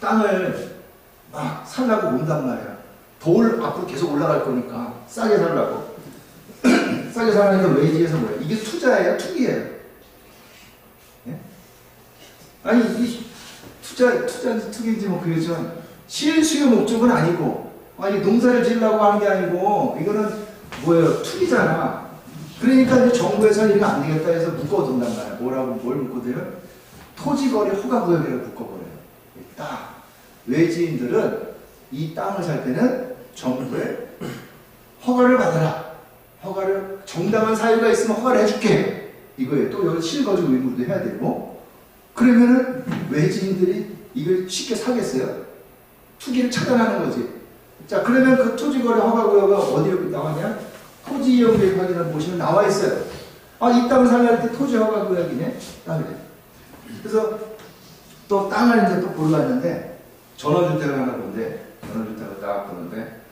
땅을 막 살라고 온단 말이야. 돌 앞으로 계속 올라갈 거니까 싸게 살라고. 싸게 살라니까 외지에서 뭐야? 이게 투자예요? 투기예요? 예? 아니 이 투자인지 투기인지 그러지만 실수요 목적은 아니고, 아니 농사를 지으려고 하는 게 아니고 이거는 뭐예요? 투기잖아. 그러니까 이제 정부에서는 이거 안 되겠다 해서 묶어둔단 말이야. 뭘 묶어둬요? 토지거래 허가구역이라고 묶어버려요. 딱 외지인들은 이 땅을 살 때는 정부에 허가를 받아라. 허가를, 정당한 사유가 있으면 허가를 해줄게. 이거예요. 또 여기 실거주 의무도 해야 되고. 그러면은 외지인들이 이걸 쉽게 사겠어요? 투기를 차단하는 거지. 자, 그러면 그 토지거래 허가구역가 어디로 나왔냐? 토지이용계획 확인을 보시면 나와 있어요. 이 땅을 살려할 때 토지 허가구역이네? 땅이래. 그래서 또 땅을 이제 또 보러 왔는데, 전원주택을 하나 본데, 전원주택을 딱 보는데,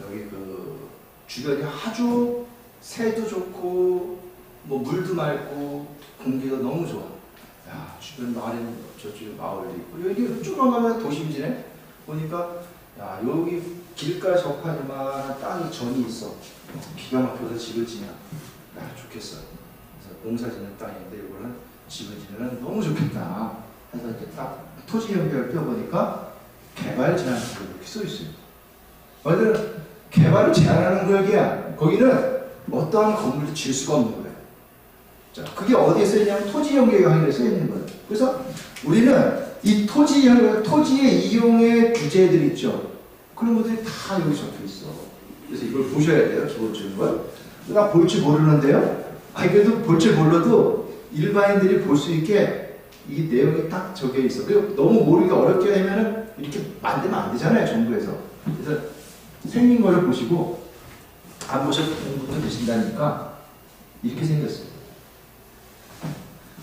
여기 그 주변이 아주 새도 좋고, 물도 맑고, 공기가 너무 좋아. 야, 주변 마을에는 저쪽 마을도 있고, 여기 쭉만 가면 도심지네? 보니까, 야, 여기 길가 접할 만한 땅이 전이 있어. 기가 막혀서 집을 지냐. 야, 좋겠어. 그래서 농사 짓는 땅인데, 이거는 집을 지으면 너무 좋겠다. 해서 이렇게 딱 토지 연결을 펴보니까 개발 제한 구역 이렇게 써 있어요. 완전 개발을 제한하는 구역이야. 거기는 어떠한 건물도 지을 수가 없는 거예요. 자, 그게 어디에 써 있냐면 토지 연결 항에 써 있는 거예요. 그래서 우리는 이 토지의 이용의 규제들 있죠. 그런 것들이 다 여기 적혀 있어. 그래서 이걸 보셔야 돼요. 기본적인 걸. 나 볼 줄 모르는데요. 그래도 볼 줄 몰라도 일반인들이 볼 수 있게 이 내용이 딱 적혀 있어. 그리고 너무 모르기가 어렵게 되면은 이렇게 만들면 안 되잖아요, 정부에서. 그래서 생긴 거를 보시고 안 보셔도 공부도 되신다니까 이렇게 생겼어요.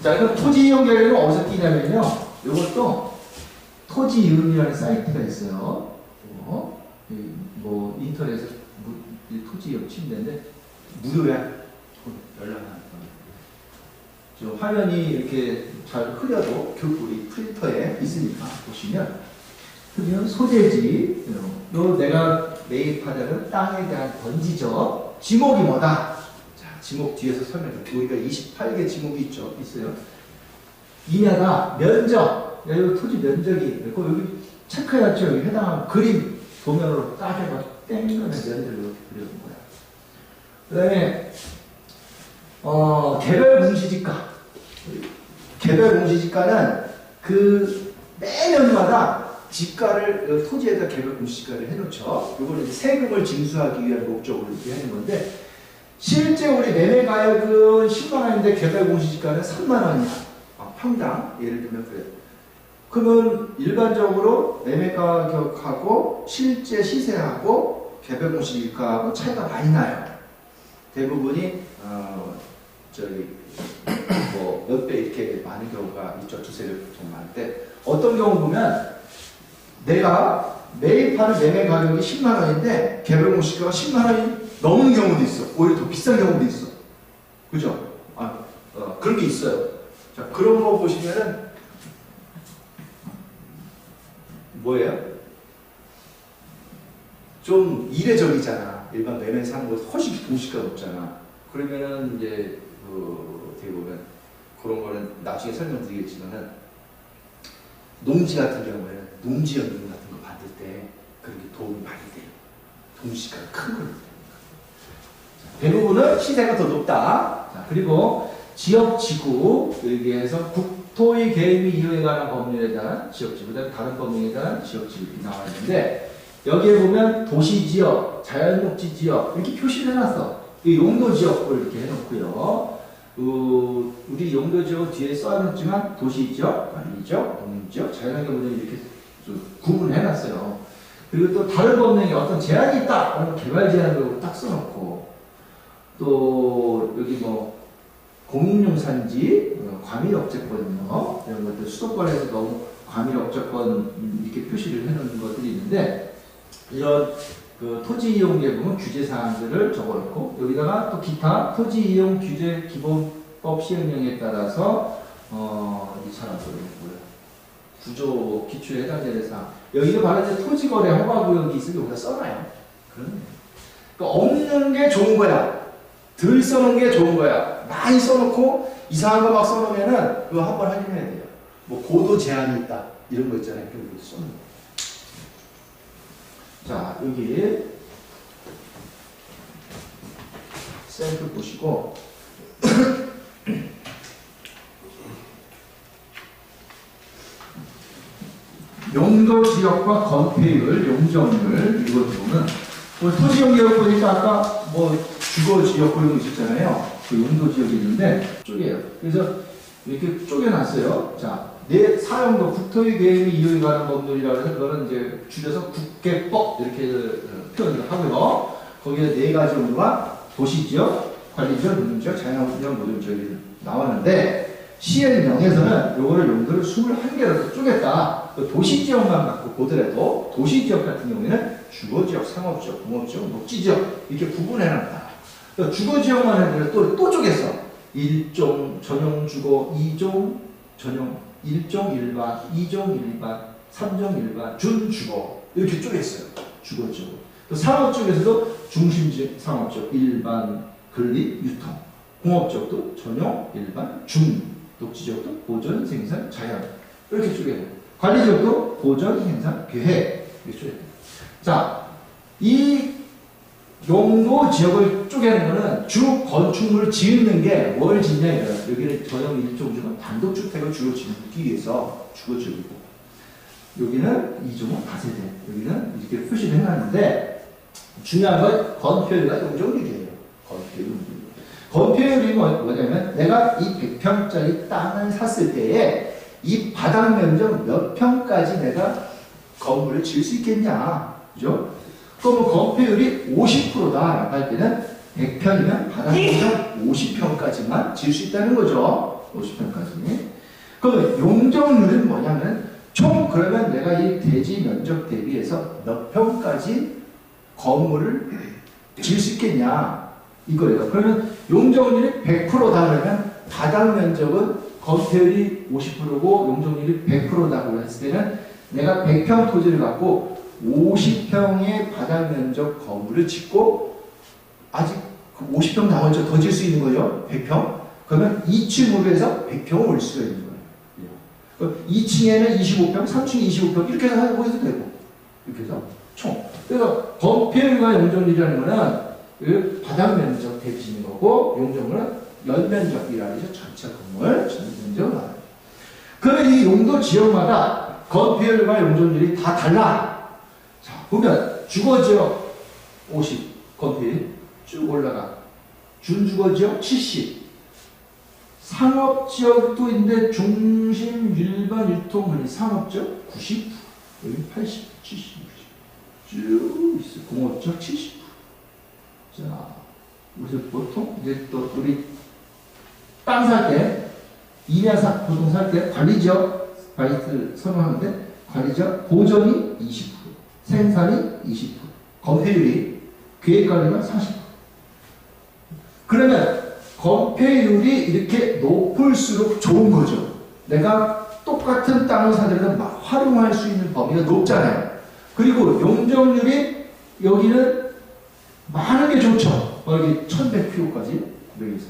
자, 그럼 토지 이용 계획은 어디서 끼냐면요. 이것도 토지이음이라는 사이트가 있어요. 인터넷에 토지 이용 침대인데 무료야. 연락하는 저 화면이 이렇게 잘 흐려도 우리 프린터에 있으니까 보시면, 그러면 소재지, 요 내가 매입하자는 땅에 대한 번지죠. 지목이 뭐다? 자, 지목 뒤에서 설명해. 우리가 28개 지목이 있어요. 이냐다, 면적, 여기 토지 면적이 있고, 여기 체크해야죠. 여기 해당하는 그림 도면으로 딱 해서 땡기는 면적을 이렇게 그려놓은 거야. 그 다음에 개별 공시지가. 개별 공시지가는 그 매년마다 지가를 토지에다 개별 공시지가를 해놓죠. 이걸 이제 세금을 징수하기 위한 목적으로 이렇게 하는 건데, 실제 우리 매매 가격은 10만 원인데 개별 공시지가는 3만 원이야. 평당 예를 들면 그래요. 그러면 일반적으로 매매 가격하고 실제 시세하고 개별 공시지가하고 차이가 많이 나요. 대부분이 저기 뭐 몇 배 이렇게 많은 경우가 있죠. 주세를 좀 많은데 어떤 경우 보면 내가 매입하는 매매 가격이 10만 원인데 개별 공시가가 10만 원이 넘는 경우도 있어. 오히려 더 비싼 경우도 있어. 그죠? 그런 게 있어요. 자, 그런 거 보시면은 뭐예요? 좀 이례적이잖아. 일반 매매 사는 거 훨씬 공시가가 높잖아. 그러면은 이제 어떻게 보면 그런 거는 나중에 설명드리겠지만은 농지 같은 경우에는 농지연금 같은 거 받을 때 그렇게 도움이 많이 돼요. 공시가가 큰 거예요. 대부분은 시세가 더 높다. 자, 그리고 지역지구 여기에서 국토의 개입이 이용에 관한 법률에 대한 지역지구, 다른 법률에 대한 지역지구 이렇게 나와 있는데 여기에 보면 도시지역, 자연녹지지역 이렇게 표시를 해놨어. 이 용도지역을 이렇게 해놓고요. 우리 용도지역은 뒤에 써놨지만 도시지역, 관리지역, 농지역, 자연환경부는 이렇게 구분해놨어요. 그리고 또 다른 법령에 어떤 제한이 있다. 그러면 개발 제한으로 딱 써놓고 또 여기 뭐 공인용산지, 과밀업체권이요 이런 것들 수도권에서 너무 과밀업체권 이렇게 표시를 해놓은 것들이 있는데 이런 그 토지이용에 보면 규제 사항들을 적어놓고 여기다가 또 기타 토지이용 규제 기본법 시행령에 따라서 이 사람들은 뭐야 구조 기초에 해당되는 사항 여기가 바로 이제 토지거래 허가구역이 있으면 여기다 써놔요. 그러네. 그러니까 없는 게 좋은 거야. 덜 써놓은 게 좋은 거야. 많이 써놓고 이상한 거 막 써놓으면은 그거 한번 확인해야 돼요. 뭐 고도 제한이 있다 이런 거 있잖아요. 그런 거 써놓은 거. 자, 여기 샘플 보시고 용도 지역과 건폐율, 용적률 이걸 보면 토지용 계획 보니까 아까 뭐 주거 지역 이런 거 있었잖아요. 그 용도 지역이 있는데 쪼개요. 그래서 이렇게 쪼개놨어요. 자, 내 사용도 국토의 계획이 이용에 관한 법률이라고 해서 그거는 이제 줄여서 국계법 이렇게 표현을 하고요. 거기에 네 가지 용도가 도시지역, 관리지역, 농지역, 자연환경 노동지역이 나왔는데 시행령에서는 요거를 용도를 21개로 쪼갰다. 도시지역만 갖고 보더라도 도시지역 같은 경우에는 주거지역, 상업지역, 공업지역, 녹지지역 이렇게 구분해놨다. 그러니까 주거지역만 해도 또 쪼갰어. 1종 전용 주거, 2종 전용 1종 일반, 2종 일반, 3종 일반, 준주거 이렇게 쪼갰어요. 주거지역. 또 상업지역에서도 중심지역, 상업지역, 일반, 건립, 유통, 공업지역도 전용, 일반, 중, 녹지지역도 보전, 생산, 자연 이렇게 쪼개요. 관리지역도 보전, 생산, 계획 이렇게 쪼개요. 자, 이 용도 지역을 쪼개는 거는 주 건축물을 짓는 게 뭘 짓냐 이거야. 여기는 전용 1종 단독주택을 주로 짓기 위해서 주거지역이고 여기는 2종은 다세대 여기는 이렇게 표시를 해놨는데 중요한 건 건폐율과 용적률이에요. 건폐율이 뭐냐면 내가 이 100평짜리 땅을 샀을 때에 이 바닥 면적 몇 평까지 내가 건물을 지을 수 있겠냐. 그죠? 그러면 건폐율이 50%다 할 때는 100평이면 바닥 면적 50평까지만 지을 수 있다는 거죠. 50평까지. 그러면 용적률은 뭐냐면 총 그러면 내가 이 대지 면적 대비해서 몇 평까지 건물을 지을 수 있겠냐. 이거예요. 그러면 용적률이 100%다 그러면 바닥 면적은 건폐율이 50%고 용적률이 100%다고 했을 때는 내가 100평 토지를 갖고 50평의 바닥 면적 건물을 짓고 아직 50평 나머지 더 질 수 있는 거죠. 100평. 그러면 2층으로 해서 100평을 올 수가 있는 거예요. 2층에는 25평, 3층에 25평 이렇게 해서 하고 해도 되고 이렇게 해서 총. 그래서 건폐율과 용적률이라는 거는 그 바닥 면적 대비지는 거고 용적률은 연면적이라고 해서 전체 건물 전면적을 말합니다. 그러면 이 용도 지역마다 건폐율과 용적률이 다 달라. 자, 보면 주거지역 50 건폐율 쭉 올라가. 준주거지역 70. 상업지역도 있는데 중심 일반 유통 상업지역 90. 여기 80, 70, 90. 쭉 있어. 공업지역 70. 자, 우리 보통 이제 또 우리 땅 살 때, 임야 보통 살 때 관리지역 바이트 선호하는데 관리지역 보전이 20%, 생산이 20%, 건폐율이 계획관리가 40%. 그러면 건폐율이 이렇게 높을수록 좋은 거죠. 내가 똑같은 땅을 사더라도 막 활용할 수 있는 범위가 높잖아요. 그리고 용적률이 여기는 많은 게 좋죠. 여기 1100kg까지 900에서.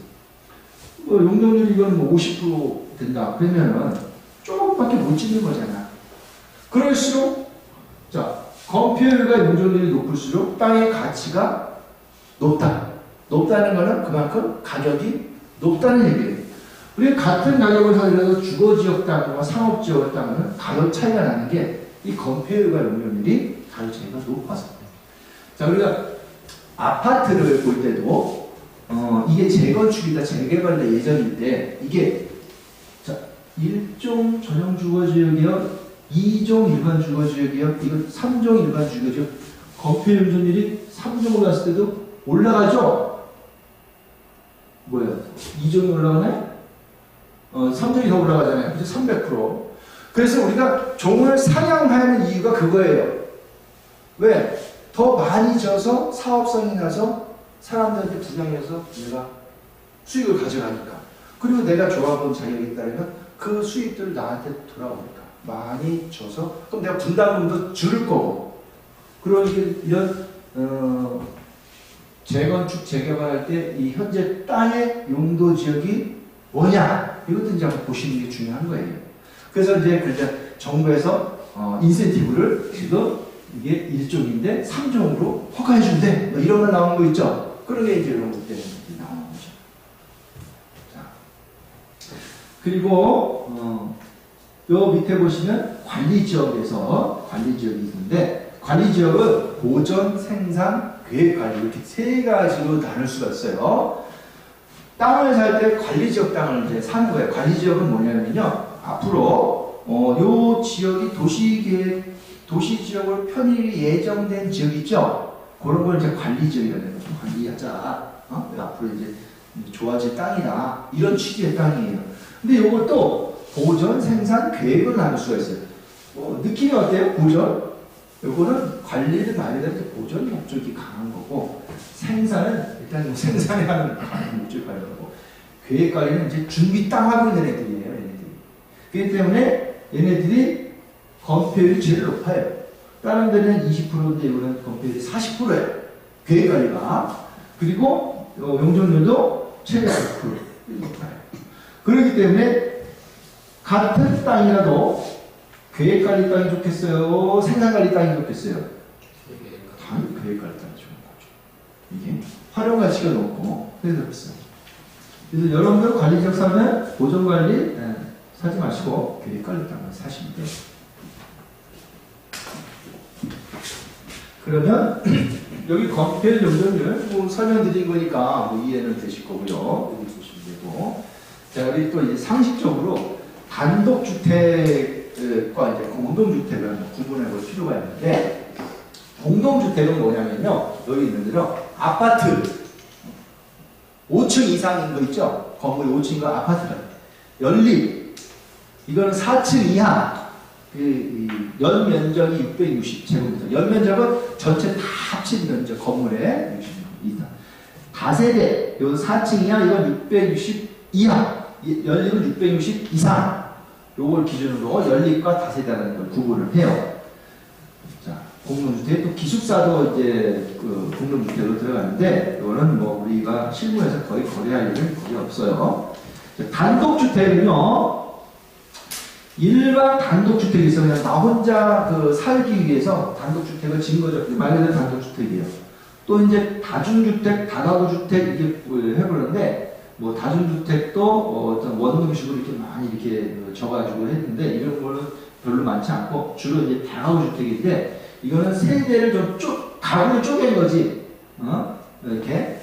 용적률이 이건 뭐 50% 된다. 그러면은 조금밖에 못 짓는 거잖아. 그럴수록 자 건폐율과 용적률이 높을수록 땅의 가치가 높다. 높다는 거는 그만큼 가격이 높다는 얘기예요. 우리 같은 가격을 사더라도 주거지역 땅과 상업지역 땅은 가격 차이가 나는 게 이 건폐율과 용적률이 가격 차이가 높아서. 자, 우리가 아파트를 볼 때도 이게 재건축이다, 재개발이다 예정일 때 이게 자 1종 전용 주거지역이요, 2종 일반 주거지역이요, 이거 3종 일반 주거지역 건폐율 용적률이 3종으로 갔을 때도 올라가죠? 뭐야? 2종이 올라가네? 3종이 더 올라가잖아요. 그죠? 300%. 그래서 우리가 종을 상향하는 이유가 그거예요. 왜? 더 많이 져서 사업성이 나서 사람들한테 분양해서 내가 수익을 가져가니까. 그리고 내가 조합원 자격이 있다면 그 수익들을 나한테 돌아오니까. 많이 져서 그럼 내가 분담금도 줄을 거고. 그러니까 이런 재건축, 재개발할 때 이 현재 땅의 용도 지역이 뭐냐? 이것도 이제 한번 보시는 게 중요한 거예요. 그래서 이제 정부에서 인센티브를 지금 이게 1종인데 3종으로 허가해준대. 뭐 이런 거 나온 거 있죠? 그런 게 이제 이런 것 때문에 나오는 거죠. 자. 그리고, 요 밑에 보시면 관리지역에서 관리지역이 있는데, 관리지역은 보전, 생산, 계획관리 이렇게 세 가지로 나눌 수가 있어요. 땅을 살 때 관리지역 땅을 이제 사는 거예요. 관리지역은 뭐냐면요. 앞으로 요 지역이 도시지역으로 편입이 예정된 지역 있죠? 그런 걸 이제 관리지역이라고 해요. 관리하자. 앞으로 이제 좋아질 땅이다. 이런 취지의 땅이에요. 근데 요것도 보전, 생산, 계획을 나눌 수가 있어요. 느낌이 어때요? 보전? 요거는 관리를 많이 되면 보전 목적이 강한 거고, 생산은 일단 생산에 하는 목적이 강한 거고, 계획 관리는 이제 준비 땅하고 있는 애들이에요, 얘네들이. 그렇기 때문에 얘네들이 건폐율이 제일 높아요. 다른 데는 20%인데 이거는 건폐율이 40%예요. 계획 관리가. 그리고 용적률도 최대 100% 높아요. 그렇기 때문에 같은 땅이라도 계획관리 땅이 좋겠어요? 생산관리 땅이 좋겠어요? 당연히 계획관리 땅이 좋은 거죠. 이게 활용 가치가 높고 그래서 비싸요. 그래서 여러분들 관리지역 사면 보존관리 사지 마시고 계획관리 땅을 사시면 돼요. 그러면 여기 건폐율 용적률 뭐 설명드린 거니까 뭐 이해는 되실 거고요. 여기 보시면 되고. 자, 우리 또 이제 상식적으로 단독주택 과 이제 공동주택을 구분해 볼 필요가 있는데, 공동주택은 뭐냐면요, 여기 있는 대로 아파트 5층 이상인 거 있죠? 건물이 5층인 거 아파트다. 연립 이거는 4층 이하, 연 면적이 660제곱미터. 연 면적은 전체 다 합친 면적 건물의 60이다. 다세대 요 4층 이하 이건 660 이하, 연립은 660 이상. 요걸 기준으로 연립과 다세대라는 걸 구분을 해요. 자, 공동주택, 또 기숙사도 이제 그 공동주택으로 들어가는데, 이거는 뭐 우리가 실무에서 거의 거래할 일은 거의 없어요. 자, 단독주택은요, 일반 단독주택에서 그냥 나 혼자 그 살기 위해서 단독주택을 지은 거죠. 말 그대로 단독주택이에요. 또 이제 다중주택, 다가구주택 이게 해보는데, 뭐 다중주택도 어떤 원룸식으로 이렇게 많이 이렇게 져가지고 했는데, 이런 거는 별로 많지 않고 주로 이제 다가구주택인데, 이거는 세대를 좀 가구를 쪼갠 거지. 이렇게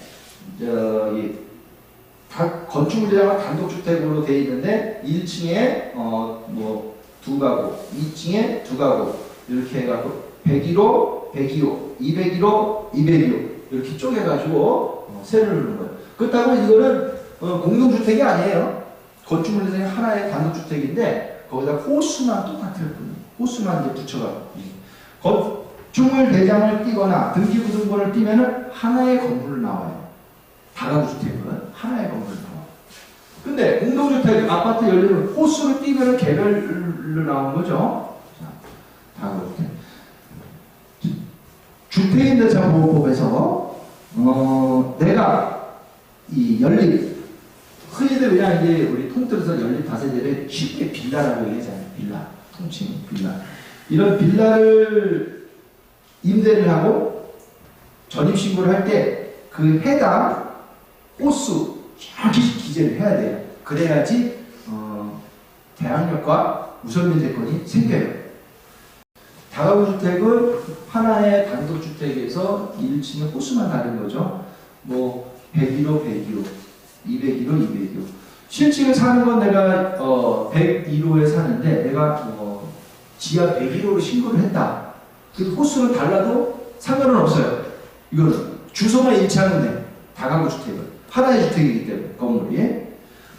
건축물이랑 단독주택으로 되어 있는데 1층에 뭐 2가구, 2층에 2가구 이렇게 해가지고 101호, 102호, 201호, 202호 이렇게 쪼개가지고 세를 넣는 거예요. 그렇다고 이거는 공동주택이 아니에요. 건축물에서 하나의 단독주택인데 거기다 호수만 똑같아요. 호수만 이제 붙여가지고 건축물 대장을 띄거나 등기부등본을 띄면은 하나의 건물로 나와요. 다가구주택은 하나의 건물로 나와요. 근데 공동주택 아파트 열리는 호수를 띄면은 개별로 나오는 거죠. 자, 다가구주택. 주택임대차보호법에서 내가 이 연립 흔히들 그냥 이제 우리 통틀어서 연립 다세대를 쉽게 빌라라고 얘기하잖아요. 빌라, 통칭 빌라. 이런 빌라를 임대를 하고 전입신고를 할 때 그 해당 호수 정확히 기재를 해야 돼요. 그래야지 대항력과 우선변제권이 생겨요. 다가구주택은 하나의 단독주택에서 1층의 호수만 다른 거죠. 뭐 101호, 102호, 201호, 202호. 실층에 사는 건 내가 101호에 사는데 내가 지하 101호로 신고를 했다. 그 호수는 달라도 상관은 없어요. 이거는 주소만 일치하면 돼. 다가구주택은 하나의 주택이기 때문에 건물이.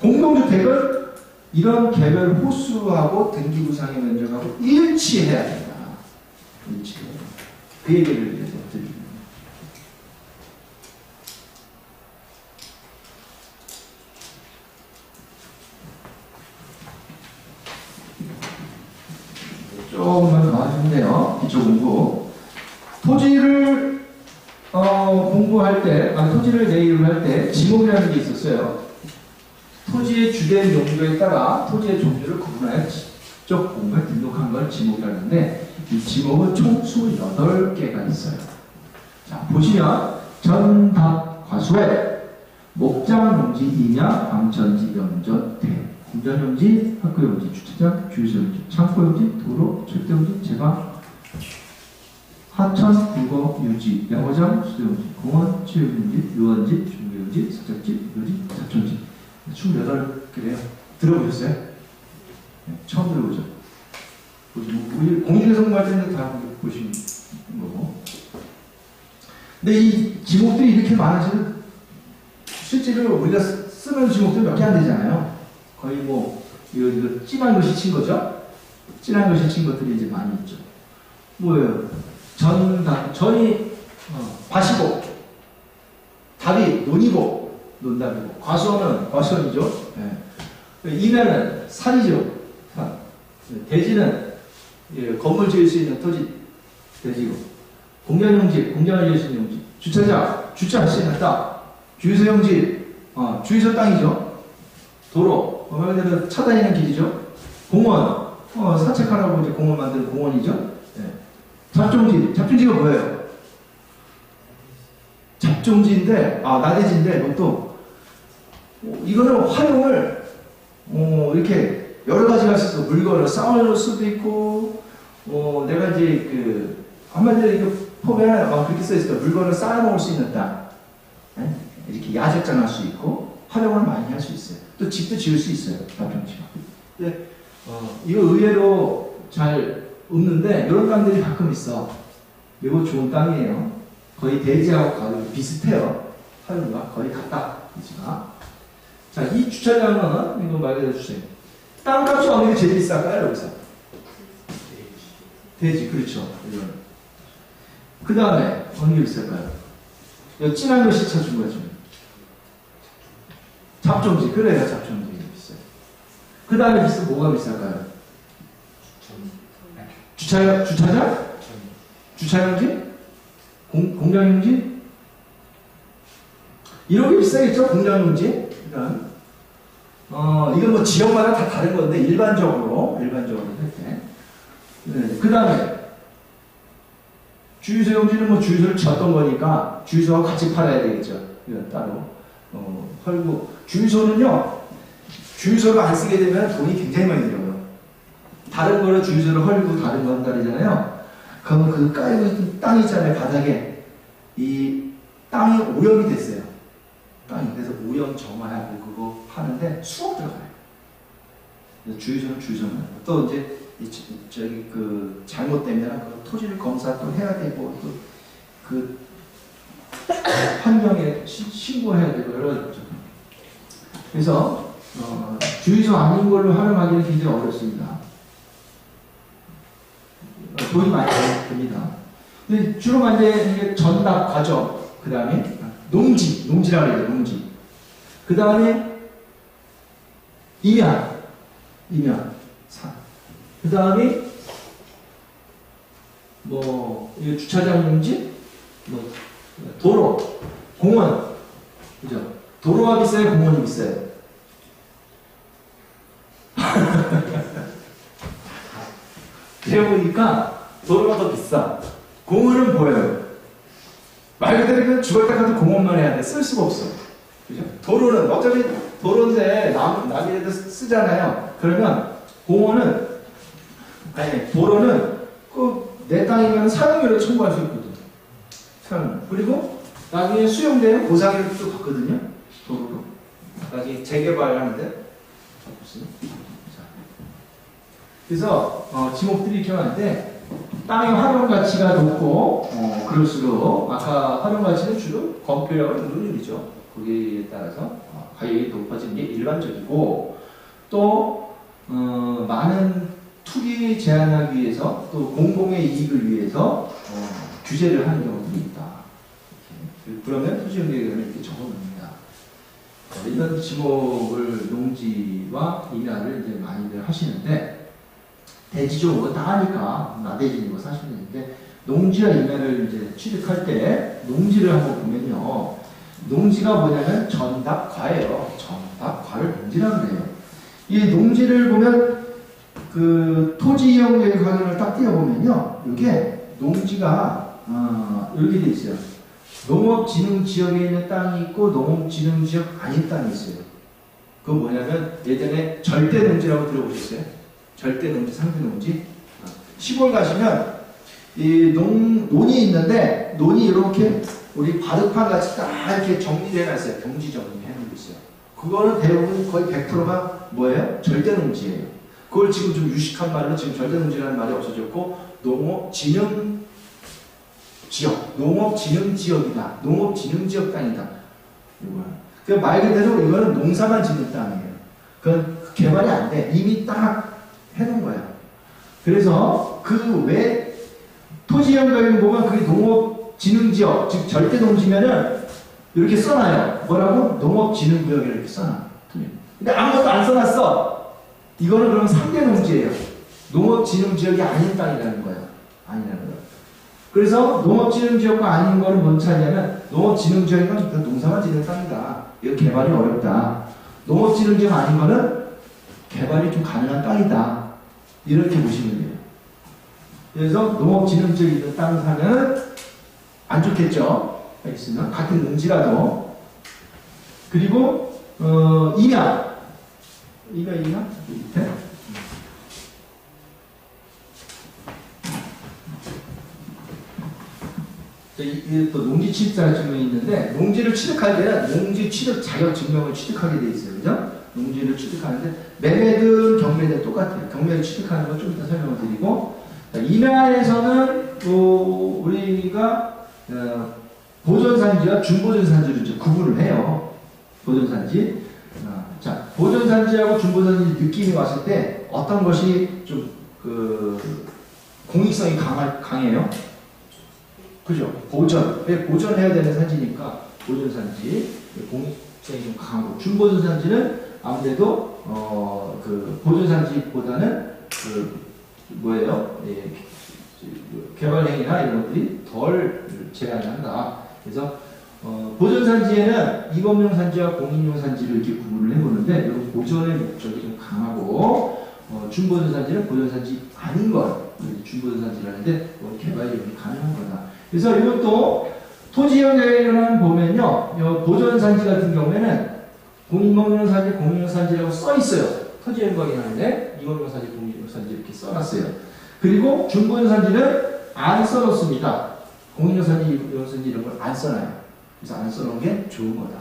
공동주택은 이런 개별 호수하고 등기부상의 면적하고 일치해야 된다. 일치. 그 얘기를 위해서 드립니다. 조금만 더 하시면 기초 공부. 토지를 공부할 때, 토지를 내입을 할 때 지목이라는 게 있었어요. 토지의 주된 용도에 따라 토지의 종류를 구분하여 직접 공부에 등록한 걸 지목이라는데 이 지목은 총 28개가 있어요. 자, 보시면 전답 과수에 목장용지, 임야, 광천지, 염전, 대, 공전용지, 학교용지, 주차장, 주유소용지, 창고용지, 도로, 철도용지, 제방, 하천, 불거, 유지, 야구장, 수용지, 공원, 체육용지, 유원지, 중개용지, 사적지, 묘지, 사촌지. 28개래요. 들어보셨어요? 네, 처음 들어보죠? 우리 공중에서 공부할 때는 다 보시는 거고. 근데 이 지목들이 이렇게 많아지는 실제로 우리가 쓰는 지목들이 몇 개 안 되잖아요. 거의 뭐 이거 진한 글씨 친 거죠? 진한 글씨 친 것들이 이제 많이 있죠. 뭐예요? 전이 과시고, 답이 논이고, 논답이고, 과수원은 과수원이죠. 네. 임야는 산이죠. 산. 대지는 건물 지을 수 있는 토지 대지고, 공장용지, 공장을 지을 수 있는 용지, 주차장, 주차할 수 있는 땅, 주유소용지, 주유소 땅이죠. 도로, 말 그대로 차 다니는 길이죠. 공원, 산책하라고 이제 공원 만드는 공원이죠. 네. 잡종지, 잡종지가 뭐예요? 잡종지인데, 나대지인데, 이것도, 이거는 활용을, 이렇게 여러 가지가 있어서 물건을 쌓아놓을 수도 있고, 내가 이제 한마디로 이거 포함에 그렇게 써있어요. 물건을 쌓아놓을 수 있는 땅. 네? 이렇게 야적장 할 수 있고, 활용을 많이 할 수 있어요. 또 집도 지을 수 있어요. 잡종지가. 근데, 이거 의외로 잘 없는데, 이런 땅들이 가끔 있어. 이거 좋은 땅이에요. 거의 대지하고 가격이 비슷해요. 활용과 거의 같다. 대지가. 자, 이 주차장은, 이거 말해 주세요. 땅값이 어느 게 제일 비쌀까요, 여기서? 대지, 그렇죠. 이런. 그 다음에, 어느 게 비쌀까요? 여기 진한 것이 쳐준 거죠. 잡종지, 그래야 잡종지 비싸요. 그 다음에 뭐가 비쌀까요? 주차장? 주차용지? 공장용지? 이런 게 비싸겠죠? 공장용지? 일단. 이건 뭐 지역마다 다 다른 건데, 일반적으로 할 때. 네. 그 다음에, 주유소용지는 뭐 주유소를 졌던 거니까, 주유소와 같이 팔아야 되겠죠. 이건 따로. 헐고, 주유소는요, 주유소를 안 쓰게 되면 돈이 굉장히 많이 들어요. 다른 거는 주유소를 헐고 다른 건 다르잖아요. 그러면 그 깔고 있던 땅 있잖아요, 바닥에. 이 땅이 오염이 됐어요. 땅이. 그래서 오염 정화하고 그거 파는데 수억 들어가요. 주유소는 주유소는. 또 이제, 잘못되면 그 토지를 검사 또 해야 되고, 또 환경에 신고해야 되고, 여러 가지. 그래서 주의소 아닌 걸로 활용하기는 굉장히 어렵습니다. 돈이 많이 됩니다. 근데 주로 이제 이게 전답, 과정, 그 다음에 농지라고 해요, 농지. 그 다음에 임야, 산. 그 다음에 뭐 이거 주차장 용지, 뭐 도로, 공원, 그죠? 도로가 비싸요, 공원이 비싸요. 그래 보니까 도로가 더 비싸. 공원은 보여요. 말 그대로 그냥 죽을 때까지 공원만 해야 돼. 쓸 수가 없어. 그죠? 도로는 어차피 도로인데 남이라도 쓰잖아요. 그러면 공원은 아니 도로는 꼭 내 땅이면 사용료를 청구할 수 있거든. 사용. 그리고 나중에 수용되는 보상을 또 받거든요. 도로로. 나중에 재개발하는데. 그래서 지목들이 이렇게 많은데 땅의 활용 가치가 높고 그럴수록 아까 활용 가치는 주로 건폐율하고 누리죠. 거기에 따라서 가격이 높아지는 게 일반적이고 또 많은 투기 제한하기 위해서 또 공공의 이익을 위해서 규제를 하는 경우들이 있다. 이렇게. 그러면 토지용계획에는 이렇게 적어놓습니다. 이런 지목을 농지와 임야를 이제 많이들 하시는데 대지적으로 다 하니까 나대지는 거 사시면 되는데 농지와 임야를 이제 취득할 때 농지를 한번 보면요. 농지가 뭐냐면 전답과예요. 전답과를 농지라고 해요. 이 농지를 보면 그 토지 이용 계획 확인을 딱 띄워보면요. 이게 농지가 이렇게 돼 있어요. 농업진흥지역에 있는 땅이 있고 농업진흥지역 아닌 땅이 있어요. 그건 뭐냐면 예전에 절대농지라고 들어보셨어요? 절대농지, 상대농지. 시골 가시면 이 논이 있는데 논이 이렇게 우리 바둑판 같이 딱 이렇게 정리를 해놨어요. 경지 정리해놓고 있어요. 그거는 대부분 거의 100%가 뭐예요? 절대농지예요. 그걸 지금 좀 유식한 말로 지금 절대농지라는 말이 없어졌고 농업진흥지역, 농업진흥지역이다. 농업진흥지역 땅이다. 그 말 그대로 이거는 농사만 짓는 땅이에요. 그건 개발이 안 돼. 이미 딱 해놓은 거야. 그래서 그 외 토지연결 보면 그게 농업진흥지역, 즉 절대농지면은 이렇게 써놔요. 뭐라고? 농업진흥구역 이렇게 써놔. 근데 아무것도 안 써놨어. 이거는 그럼 상대농지예요. 농업진흥지역이 아닌 땅이라는 거예요. 아니라는 거예요. 그래서 농업진흥지역과 아닌 거는 뭔 차이냐면 농업진흥지역인 건 농사만 짓는 땅이다. 이거 개발이 어렵다. 농업진흥지역 아닌 거는 개발이 좀 가능한 땅이다. 이렇게 보시면 돼요. 그래서 농업진흥지역에 있는 땅 사면 안 좋겠죠. 있으면 같은 농지라도. 그리고 임야 밑에 이게 또 농지 취득 자격증명이 있는데 농지를 취득할 때는 농지 취득 자격증명을 취득하게 돼 있어요. 그죠? 농지를 취득하는데 매매든 경매든 똑같아요. 경매를 취득하는 건 좀 이따 설명을 드리고 임야에서는 우리가 보존산지와 준보존산지를 이제 구분을 해요. 보존산지. 자, 보존산지하고 준보존산지 느낌이 왔을 때 어떤 것이 좀 공익성이 강해요? 그죠? 왜 보존해야 되는 산지니까 보존산지 공익성이 좀 강하고 준보존산지는 아무래도 보존산지보다는 뭐예요? 개발행위나 이런 것들이 덜 제한을 한다. 그래서 보존산지에는 이범용 산지와 공인용 산지를 이렇게 구분을 해보는데 이런 보존의 목적이 좀 강하고 준보존산지는 보존산지 아닌 걸 준보존산지라는데 개발이 가능한 거다. 그래서 이것도 토지이용계획을 보면요, 보존산지 같은 경우에는 공인용 산지, 공인용 산지라고 써 있어요. 토지이용계획이 하는데 이범용 산지, 공인용 산지 이렇게 써놨어요. 그리고 준보존산지는 안 써놓습니다. 공인용 산지, 이범용 산지 이런 걸 안 써놔요. 그래서 안 써놓은 게 좋은 거다.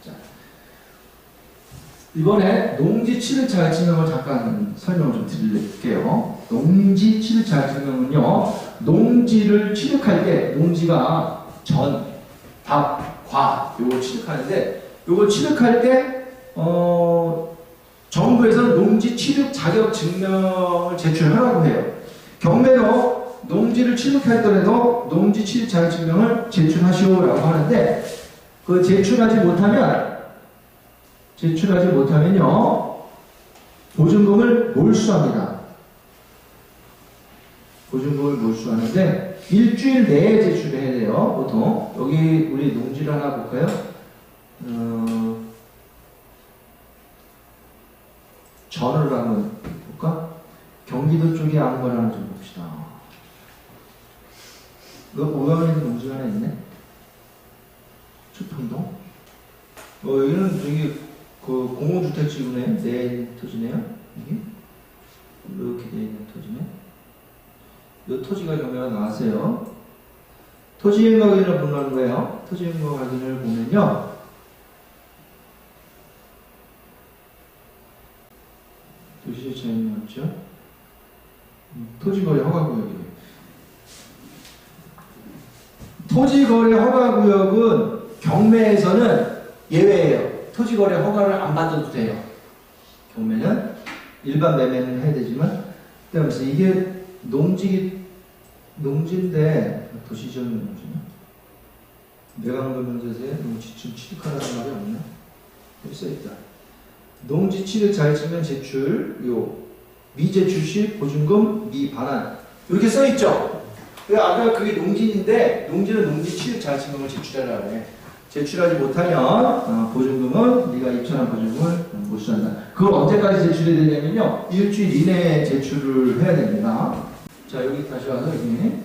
자, 이번에 농지 취득 자격증명을 잠깐 설명을 좀 드릴게요. 농지 취득 자격증명은요, 농지를 취득할 때 농지가 전, 답, 과 요걸 취득하는데 요걸 취득할 때 정부에서 농지 취득 자격 증명을 제출하라고 해요. 경매로 농지를 취득했더라도 농지 취득 자격 증명을 제출하시오라고 하는데 그 제출하지 못하면요 보증금을 몰수합니다. 보증금을 몰수하는데 일주일 내에 제출해야 돼요. 보통 여기 우리 농지를 하나 볼까요? 전을 한번 볼까? 경기도 쪽에 아무거나 하나 좀 봅시다. 오가면에도 농지가 하나 있네? 초평동? 여기는 저기 그 공공주택지구네. 내 토지네요. 이게 이렇게 되어 있는 토지네. 이 토지가 경매가 나왔어요. 토지행거 확인을 보는 거예요. 토지행거 확인을 보면요. 도시재차인 맞죠? 토지거래 허가구역이에요. 토지거래 허가구역은 경매에서는 예외예요. 토지거래 허가를 안 받아도 돼요. 경매는 일반 매매는 해야 되지만, 그다음에 이게 농지인데 도시지역은 농지나? 매각물면제소에 농지층 취득하라는 말이 없나? 여기 써있다. 농지 취득 자격증명 제출, 미제출 시 보증금 미반환 이렇게 써있죠. 아까 그게 농지인데 농지는 농지 취득 자격증명을 제출하라 그래. 제출하지 못하면 보증금은 네가 입찰한 보증금을 몰수한다. 그걸 언제까지 제출해야 되냐면요 일주일 이내에 제출을 해야 됩니다. 자 여기 다시 와서 여기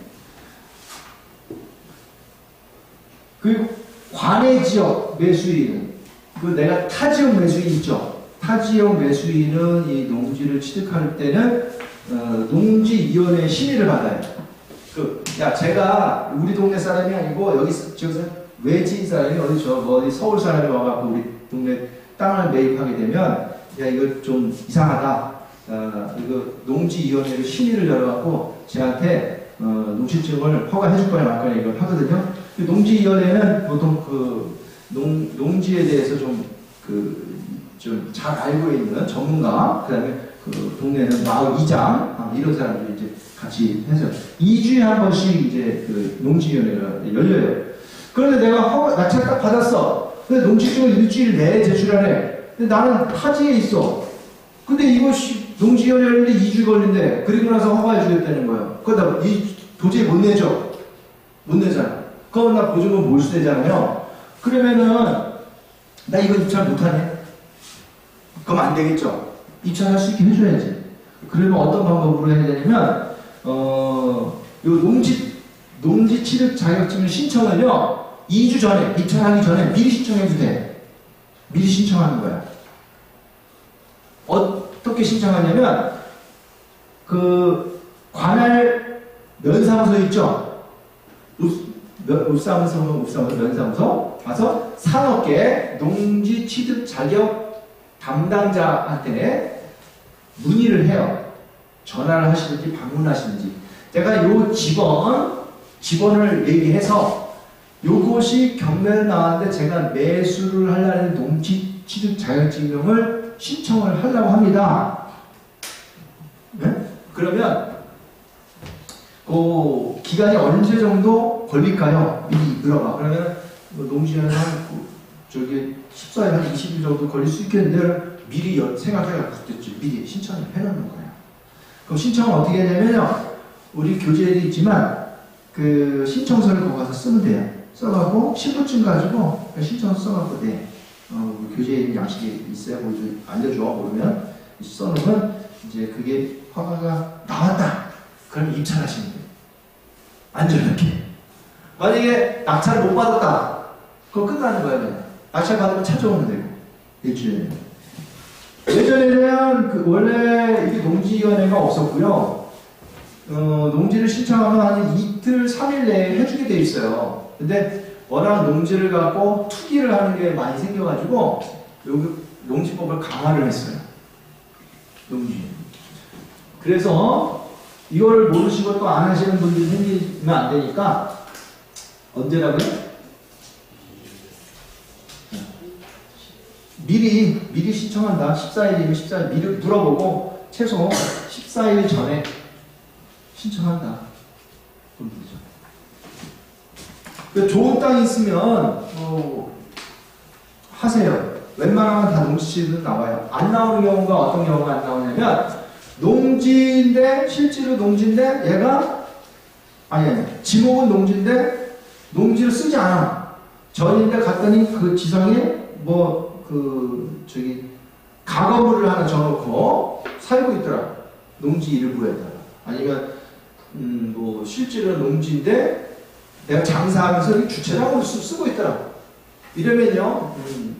그리고 관외지역 매수인은 그 내가 타지역 매수인 있죠. 타지역 매수인은 이 농지를 취득할 때는 농지위원회 심의를 받아요. 제가 우리 동네 사람이 아니고 여기 저기서 외지인 사람이 어디 서울 사람이 와갖고 우리 동네 땅을 매입하게 되면 야 이거 좀 이상하다. 이거 농지위원회를 심의를 열어갖고 제한테 농지증을 허가해줄 거냐 말 거냐 이걸 하거든요. 농지위원회는 보통 그 농지에 대해서 좀 잘 알고 있는 전문가, 그 다음에 그 동네는 마을 이장, 이런 사람들이 이제 같이 해서 2주에 한 번씩 이제 그 농지위원회가 열려요. 그런데 내가 낙찰 딱 받았어. 근데 농지증을 일주일 내에 제출하래. 근데 나는 타지에 있어. 근데 이것이 농지위원회 열리는데 2주 걸린대. 그리고 나서 허가해 주겠다는 거예요. 그러다 도저히 못 내죠. 못 내잖아. 그럼 나 보증금 몰수되잖아요. 그러면은 나 이거 입찰 못하네. 그럼 안 되겠죠. 입찰할 수 있게 해줘야지. 그러면 어떤 방법으로 해야 되냐면 요 농지 취득 자격증을 신청을요 2주 전에 입찰하기 전에 미리 신청해도 돼. 미리 신청하는 거야. 어떻게 신청하냐면 그 관할 면사무소 있죠. 면사무소 가서 산업계 농지 취득 자격 담당자한테 문의를 해요. 전화를 하시든지 방문하시든지. 제가 요 집원을 얘기해서 요것이 경매를 나왔는데 제가 매수를 하려는 농지 취득 자격증명을 신청을 하려고 합니다. 네? 그러면 그 기간이 언제 정도 걸릴까요? 미리 물어봐. 그러면 농지는 저기 14일 한 20일 정도 걸릴 수 있겠는데 미리 생각해갖고 미리 신청을 해놓는 거예요. 그럼 신청은 어떻게 하냐면요. 우리 교재에도 있지만 그 신청서를 거기 가서 쓰면 돼요. 써갖고 신분증 가지고 신청서 써갖고 돼. 우리 교재에 있는 양식이 있어요. 거기서 알려줘. 모르면 써놓으면 이제 그게 허가가 나왔다. 그럼 입찰하시면 돼요. 안전하게. 만약에 낙찰을 못 받았다. 그거 끝나는 거야 그냥. 낙찰 받으면 찾아오면 되고. 일주일에. 예전에는 원래 이게 농지위원회가 없었고요. 농지를 신청하면 한 이틀, 3일 내에 해주게 돼 있어요. 근데 워낙 농지를 갖고 투기를 하는 게 많이 생겨가지고 여기 농지법을 강화를 했어요. 농지. 그래서 이걸 모르시고 또 안 하시는 분들이 생기면 안 되니까 언제라고요? 미리 신청한다. 14일이면 14일 미리 물어보고 최소 14일 전에 신청한다. 그럼 되죠. 그 좋은 땅이 있으면 하세요. 웬만하면 다 농지지는 나와요. 안 나오는 경우가 어떤 경우가 안 나오냐면 농지인데 실제로 농지인데 얘가 아니 지목은 농지인데 농지를 쓰지 않아. 전인데 갔더니 그 지상에 가거물을 하나 줘놓고 살고 있더라. 농지 일부에다가. 아니면 실제로 농지인데 내가 장사하면서 이 주차장으로 쓰고 있더라. 이러면요,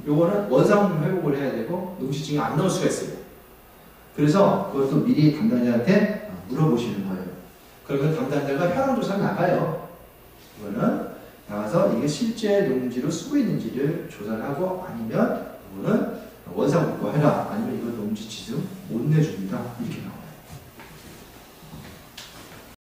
요거는 원상 회복을 해야 되고 농지증이 안 나올 수가 있어요. 그래서 그것도 미리 담당자한테 물어보시는 거예요. 그러면 담당자가 현황조사를 나가요. 이거는 나가서 이게 실제 농지로 쓰고 있는지를 조사를 하고 아니면 이거는 원상 복구해라. 아니면 이거 농지 지증 못 내준다.